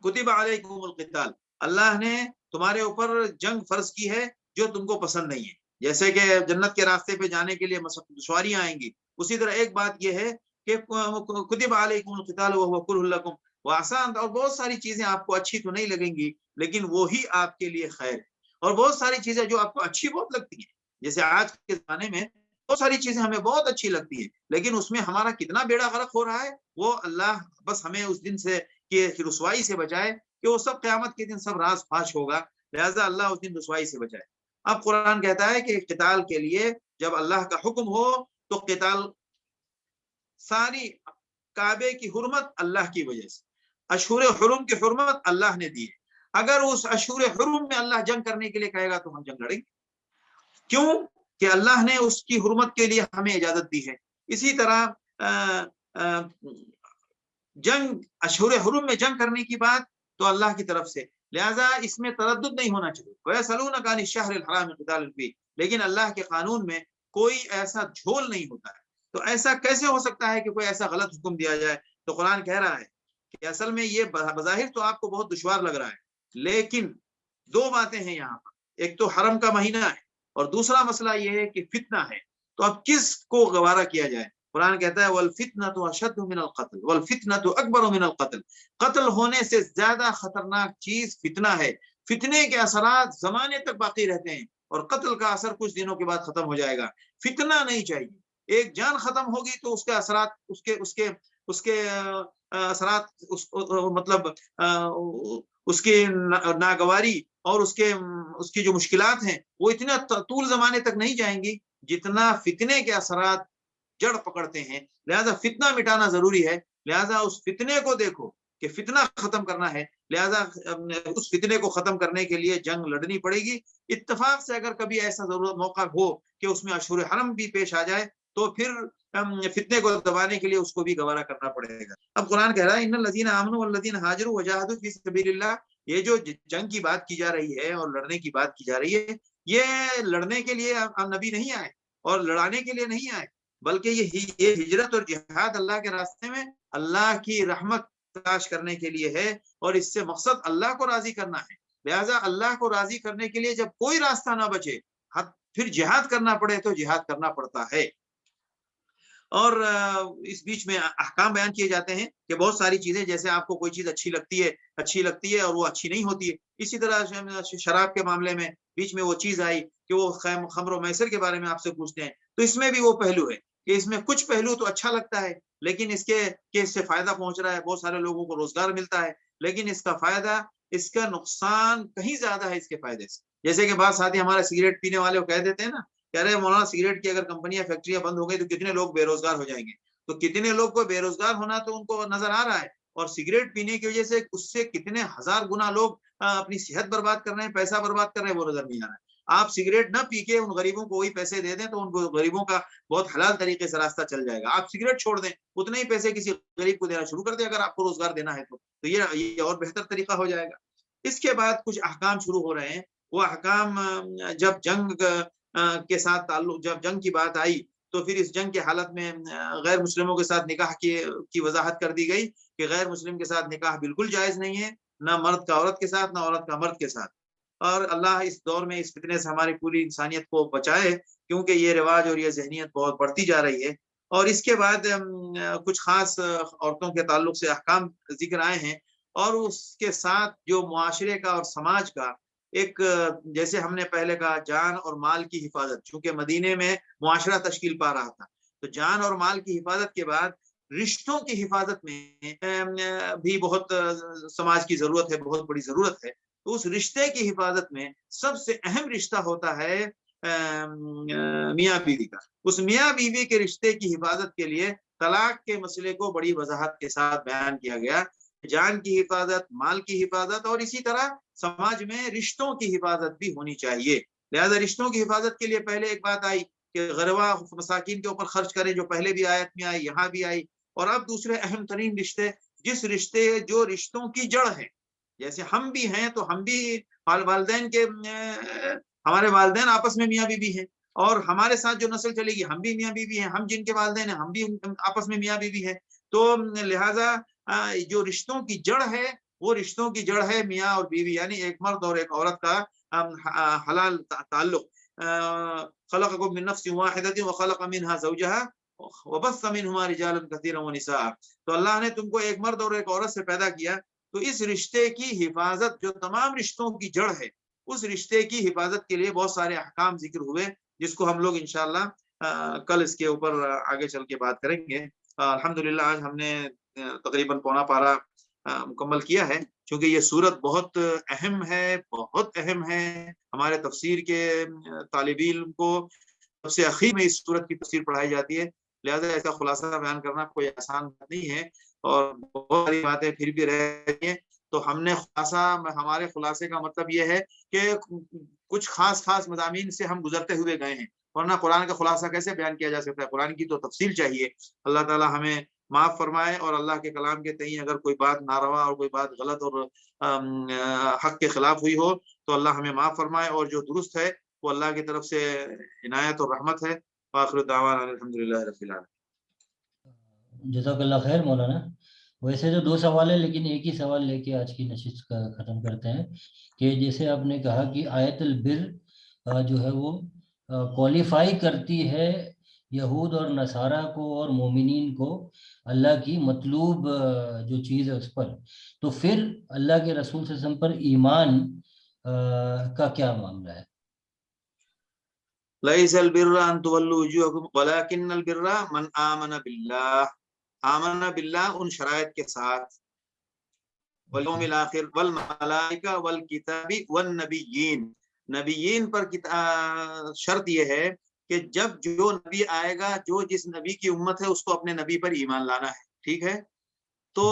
S1: کتب علیکم القتال، اللہ نے تمہارے اوپر جنگ فرض کی ہے جو تم کو پسند نہیں ہے. جیسے کہ جنت کے راستے پہ جانے کے لیے دشواریاں آئیں گی، اسی طرح ایک بات یہ ہے کہ کتب علیکم القتال وهو کرہ لکم، وہ آسان اور بہت ساری چیزیں آپ کو اچھی تو نہیں لگیں گی لیکن وہی آپ کے لیے خیر ہے. اور بہت ساری چیزیں جو آپ کو اچھی بہت لگتی ہیں، جیسے آج کے زمانے میں بہت ساری چیزیں ہمیں بہت اچھی لگتی ہیں لیکن اس میں ہمارا کتنا بیڑا غرق ہو رہا ہے، وہ اللہ بس ہمیں اس دن سے کہ رسوائی سے بچائے کہ وہ سب قیامت کے دن سب راز فاش ہوگا. لہذا اللہ اس دن رسوائی سے بچائے. اب قرآن کہتا ہے کہ قتال کے لیے جب اللہ کا حکم ہو تو قتال، ساری کعبے کی حرمت اللہ کی وجہ سے، اشہر حرم کی حرمت اللہ نے دی ہے. اگر اس اشہر حرم میں اللہ جنگ کرنے کے لیے کہے گا تو ہم جنگ لڑیں گے. کیوں کہ اللہ نے اس کی حرمت کے لیے ہمیں اجازت دی ہے. اسی طرح جنگ اشہر حرم میں جنگ کرنے کی بات تو اللہ کی طرف سے، لہذا اس میں تردد نہیں ہونا چاہیے. وَيَسْأَلُونَكَ عَنِ الشَّهْرِ الْحَرَامِ قِتَالٍ فِيهِ، لیکن اللہ کے قانون میں کوئی ایسا جھول نہیں ہوتا ہے. تو ایسا کیسے ہو سکتا ہے کہ کوئی ایسا غلط حکم دیا جائے؟ تو قرآن کہہ رہا ہے کہ اصل میں یہ بظاہر تو آپ کو بہت دشوار لگ رہا ہے لیکن دو باتیں ہیں یہاں پر. ایک تو حرم کا مہینہ ہے اور دوسرا مسئلہ یہ ہے کہ فتنہ ہے. تو اب کس کو گوارا کیا جائے؟ قرآن کہتا ہے وَالْفِتْنَةُ أَشَدُّ مِنَ الْقَتْلِ وَالْفِتْنَةُ أَكْبَرُ مِنَ الْقَتْلِ، قتل ہونے سے زیادہ خطرناک چیز فتنہ ہے. فتنے کے اثرات زمانے تک باقی رہتے ہیں اور قتل کا اثر کچھ دنوں کے بعد ختم ہو جائے گا. فتنہ نہیں چاہیے. ایک جان ختم ہوگی تو اس کے اثرات اس کے اثرات مطلب اس کی ناگواری اور اس کی جو مشکلات ہیں وہ اتنا طول زمانے تک نہیں جائیں گی جتنا فتنے کے اثرات جڑ پکڑتے ہیں. لہذا فتنہ مٹانا ضروری ہے. لہذا اس فتنے کو دیکھو کہ فتنہ ختم کرنا ہے، لہذا اس فتنے کو ختم کرنے کے لیے جنگ لڑنی پڑے گی. اتفاق سے اگر کبھی ایسا ضرورت موقع ہو کہ اس میں اشہر حرم بھی پیش آ جائے تو پھر فتنے کو دبانے کے لیے اس کو بھی گوارا کرنا پڑے گا۔ اب قرآن کہہ رہا ہے ان الذین آمنوا والذین ہاجروا وجاہدوا فی سبیل اللہ، یہ جو جنگ کی بات کی جا رہی ہے اور لڑنے کی بات کی جا رہی ہے، یہ لڑنے کے لیے نبی نہیں آئے اور لڑانے کے لیے نہیں آئے، بلکہ یہ ہجرت اور جہاد اللہ کے راستے میں اللہ کی رحمت تلاش کرنے کے لیے ہے، اور اس سے مقصد اللہ کو راضی کرنا ہے۔ لہٰذا اللہ کو راضی کرنے کے لیے جب کوئی راستہ نہ بچے پھر جہاد کرنا پڑے تو جہاد کرنا پڑتا ہے۔ اور اس بیچ میں احکام بیان کیے جاتے ہیں کہ بہت ساری چیزیں، جیسے آپ کو کوئی چیز اچھی لگتی ہے اور وہ اچھی نہیں ہوتی ہے، اسی طرح شراب کے معاملے میں بیچ میں وہ چیز آئی کہ وہ خمر و میسر کے بارے میں آپ سے پوچھتے ہیں، تو اس میں بھی وہ پہلو ہے کہ اس میں کچھ پہلو تو اچھا لگتا ہے، لیکن اس سے فائدہ پہنچ رہا ہے، بہت سارے لوگوں کو روزگار ملتا ہے، لیکن اس کا فائدہ، اس کا نقصان کہیں زیادہ ہے اس کے فائدے سے۔ جیسے کہ بعض ساتھی ہمارے سگریٹ پینے والے کو کہہ دیتے ہیں نا، کہہ رہے ہیں مولانا سگریٹ کی اگر کمپنیاں فیکٹریاں بند ہو گئی تو کتنے لوگ بے روزگار ہو جائیں گے، تو کتنے لوگ کو بے روزگار ہونا تو ان کو نظر آ رہا ہے، اور سگریٹ پینے کی وجہ سے اس سے کتنے ہزار گنا لوگ اپنی صحت برباد کر رہے ہیں، پیسہ برباد کر رہے ہیں، وہ نظر نہیں آ رہا ہے۔ آپ سگریٹ نہ پی کے ان غریبوں کو وہی پیسے دے دیں تو ان کو غریبوں کا بہت حلال طریقے سے راستہ چل جائے گا۔ آپ سگریٹ چھوڑ دیں، اتنے ہی پیسے کسی غریب کو دینا شروع کر دیں، اگر آپ کو روزگار دینا ہے تو یہ اور بہتر طریقہ ہو جائے گا۔ اس کے بعد کچھ احکام شروع ہو رہے ہیں، وہ احکام جب جنگ کے ساتھ تعلق، جب جنگ کی بات آئی تو پھر اس جنگ کے حالت میں غیر مسلموں کے ساتھ نکاح کی وضاحت کر دی گئی کہ غیر مسلم کے ساتھ نکاح بالکل جائز نہیں ہے، نہ مرد کا عورت کے ساتھ، نہ عورت کا مرد کے ساتھ۔ اور اللہ اس دور میں اس فتنے سے ہماری پوری انسانیت کو بچائے، کیونکہ یہ رواج اور یہ ذہنیت بہت بڑھتی جا رہی ہے۔ اور اس کے بعد کچھ خاص عورتوں کے تعلق سے احکام ذکر آئے ہیں، اور اس کے ساتھ جو معاشرے کا اور سماج کا ایک، جیسے ہم نے پہلے کہا، جان اور مال کی حفاظت، چونکہ مدینے میں معاشرہ تشکیل پا رہا تھا، تو جان اور مال کی حفاظت کے بعد رشتوں کی حفاظت میں بھی بہت سماج کی ضرورت ہے، بہت بڑی ضرورت ہے۔ تو اس رشتے کی حفاظت میں سب سے اہم رشتہ ہوتا ہے میاں بیوی کا۔ اس میاں بیوی کے رشتے کی حفاظت کے لیے طلاق کے مسئلے کو بڑی وضاحت کے ساتھ بیان کیا گیا، جان کی حفاظت، مال کی حفاظت، اور اسی طرح سماج میں رشتوں کی حفاظت بھی ہونی چاہیے۔ لہذا رشتوں کی حفاظت کے لیے پہلے ایک بات آئی کہ غربا مساکین کے اوپر خرچ کریں، جو پہلے بھی آیت میں آئی، یہاں بھی آئی۔ اور اب دوسرے اہم ترین رشتے، جو رشتوں کی جڑ ہے، جیسے ہم بھی ہیں تو ہم بھی والدین کے، ہمارے والدین آپس میں میاں بیوی ہیں، اور ہمارے ساتھ جو نسل چلے گی ہم بھی میاں بیوی ہیں، ہم جن کے والدین ہیں ہم بھی آپس میں میاں بیوی ہیں۔ تو لہذا جو رشتوں کی جڑ ہے، وہ رشتوں کی جڑ ہے میاں اور بیوی، یعنی ایک مرد اور ایک عورت کا حلال تعلق۔ خلقکم من نفس واحدۃ وخلق منها زوجها وبث منهما رجالا كثيرا ونساء۔ تو اللہ نے تم کو ایک مرد اور ایک عورت سے پیدا کیا، تو اس رشتے کی حفاظت، جو تمام رشتوں کی جڑ ہے، اس رشتے کی حفاظت کے لیے بہت سارے احکام ذکر ہوئے، جس کو ہم لوگ انشاءاللہ کل اس کے اوپر آگے چل کے بات کریں گے۔ الحمدللہ آج ہم نے تقریباً پونا پارا مکمل کیا ہے، چونکہ یہ سورت بہت اہم ہے، بہت اہم ہے۔ ہمارے تفسیر کے طالب علم کو سب سے اخیر میں اس سورت کی تفسیر پڑھائی جاتی ہے، لہذا ایسا خلاصہ بیان کرنا کوئی آسان بات نہیں ہے، اور بہت ساری باتیں پھر بھی رہ رہی ہیں۔ تو ہم نے ہمارے خلاصے کا مطلب یہ ہے کہ کچھ خاص مضامین سے ہم گزرتے ہوئے گئے ہیں، ورنہ قرآن کا خلاصہ کیسے بیان کیا جا سکتا ہے؟ قرآن کی تو تفصیل چاہیے۔ اللہ تعالی ہمیں معاف فرمائے، اور اللہ کے کلام کے تئیں اگر کوئی بات ناروا اور کوئی بات غلط اور حق کے خلاف ہوئی ہو تو اللہ ہمیں معاف فرمائے، اور جو درست ہے وہ اللہ کی طرف سے عنایت اور رحمت ہے۔ آخر دعوانا الحمدللہ رب العالمین۔
S2: جزاک اللہ خیر مولانا۔ ویسے تو 2 سوال ہے، لیکن ایک ہی سوال لے کے آج کی نشست کا ختم کرتے ہیں، کہ جیسے آپ نے کہا کہ آیت البر جو ہے وہ کوالیفائی کرتی ہے یہود اور نصارہ کو اور مومنین کو اللہ کی مطلوب جو چیز ہے اس پر، تو پھر اللہ کے رسول صلی اللہ علیہ وسلم پر ایمان کا کیا معاملہ ہے؟
S1: لیس البر ان تولوا وجوہکم ولکن البر من آمن باللہ۔ آمن باللہ ان شرائط کے ساتھ، والیوم الاخر والملائکہ والکتاب والنبیین۔ نبیین پر شرط یہ ہے کہ جب جو نبی آئے گا، جو جس نبی کی امت ہے، اس کو اپنے نبی پر ایمان لانا ہے، ٹھیک ہے؟ تو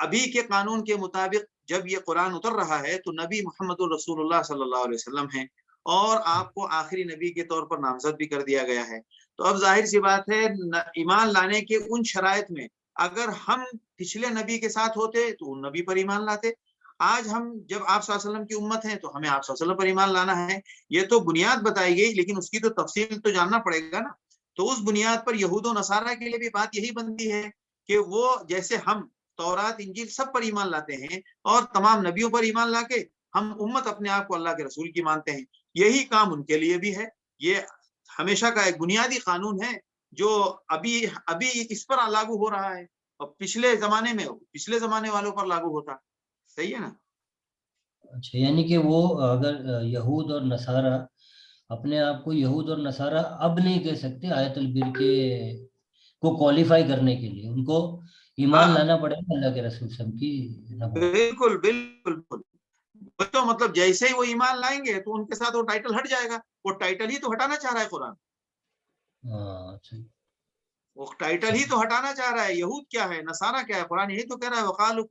S1: ابھی کے قانون کے مطابق جب یہ قرآن اتر رہا ہے تو نبی محمد الرسول اللہ صلی اللہ علیہ وسلم ہیں، اور آپ کو آخری نبی کے طور پر نامزد بھی کر دیا گیا ہے۔ تو اب ظاہر سی بات ہے ایمان لانے کے ان شرائط میں اگر ہم پچھلے نبی کے ساتھ ہوتے تو ان نبی پر ایمان لاتے. آج ہم جب آپ صلی اللہ علیہ وسلم کی امت ہیں تو ہمیں آپ صلی اللہ علیہ وسلم پر ایمان لانا ہے. یہ تو بنیاد بتائی گئی لیکن اس کی تو تفصیل تو جاننا پڑے گا نا. تو اس بنیاد پر یہود و نصارہ کے لیے بھی بات یہی بنتی ہے کہ وہ جیسے ہم تورات انجیل سب پر ایمان لاتے ہیں اور تمام نبیوں پر ایمان لا کے ہم امت اپنے آپ کو اللہ کے رسول کی مانتے ہیں, یہی کام ان کے لیے بھی ہے. یہ ہمیشہ کا ایک بنیادی قانون ہے جو ابھی اس پر لاگو ہو رہا ہے اور پچھلے زمانے والوں پر لاگو ہوتا. صحیح ہے نا.
S2: اچھا, یعنی کہ وہ اگر یہود اور نصارہ اپنے آپ کو یہود اور نصارہ اب نہیں کہہ سکتے آیت البر کے کو کوالیفائی کرنے کے لیے ان کو ایمان لانا پڑے گا اللہ کے رسول صلی اللہ علیہ وسلم کی.
S1: بالکل بالکل. تو مطلب جیسے ہی وہ ایمان لائیں گے تو ان کے ساتھ وہ ٹائٹل ہٹ جائے گا. وہ ٹائٹل ہی تو ہٹانا چاہ رہا ہے قرآن. وہ ٹائٹل ہی تو ہٹانا چاہ رہا ہے. یہود کیا ہے, نصارہ کیا ہے, قرآن یہی تو کہہ رہا ہے وقالوا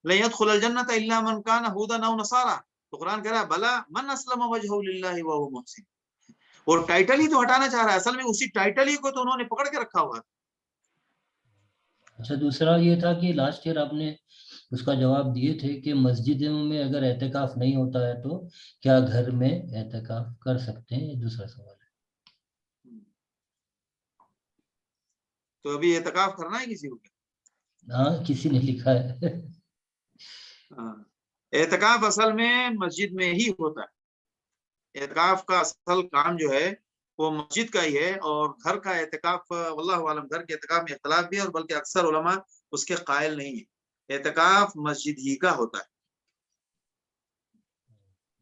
S1: لن يدخل الجنة الا من كان هودا او نصارى. تو قرآن کہہ رہا ہے بلا من اسلم وجهه لله وهو محسن. وہ ٹائٹل ہی تو ہٹانا چاہ رہا ہے. اصل میں اسی ٹائٹل ہی کو تو انہوں نے پکڑ کے رکھا ہوا ہے.
S2: اچھا, دوسرا یہ تھا کہ لاسٹ ایئر آپ نے اس کا جواب دیے تھے کہ مسجدوں میں اگر اعتکاف نہیں ہوتا ہے تو کیا گھر میں اعتکاف کر سکتے ہیں, یہ دوسرا سوال ہے.
S1: تو ابھی اعتکاف کرنا ہے کسی کو؟
S2: ہاں, کسی نے لکھا ہے.
S1: اعتکاف اصل میں مسجد میں ہی ہوتا ہے. اعتکاف کا اصل کام جو ہے وہ مسجد کا ہی ہے, اور گھر کا اعتکاف واللہ عالم گھر کے اعتکاف میں اختلاف بھی ہے, اور بلکہ اکثر علماء اس کے قائل نہیں ہیں. اعتکاف مسجد ہی کا ہوتا ہے.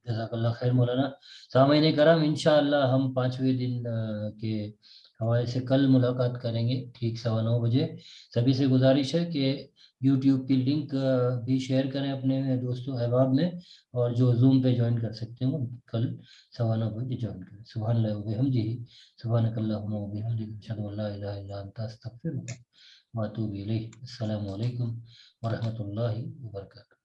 S2: جزاک اللہ خیر مولانا. سامعین کرام, انشاءاللہ ہم 5ویں دن کے حوالے سے کل ملاقات کریں گے ٹھیک 9:15 بجے. سبھی سے گزارش ہے کہ یوٹیوب کی لنک بھی شیئر کریں اپنے دوستوں احباب میں, اور جو زوم پہ جوائن کر سکتے ہیں کل 9:15 بجے جوائن کریں. سبحان اللہ و بحمدہ, سبحانک اللہم و بحمدک, اشہد ان لا الہ الا انت استغفرک و اتوب الیک. السلام علیکم ورحمۃ اللہ وبرکاتہ.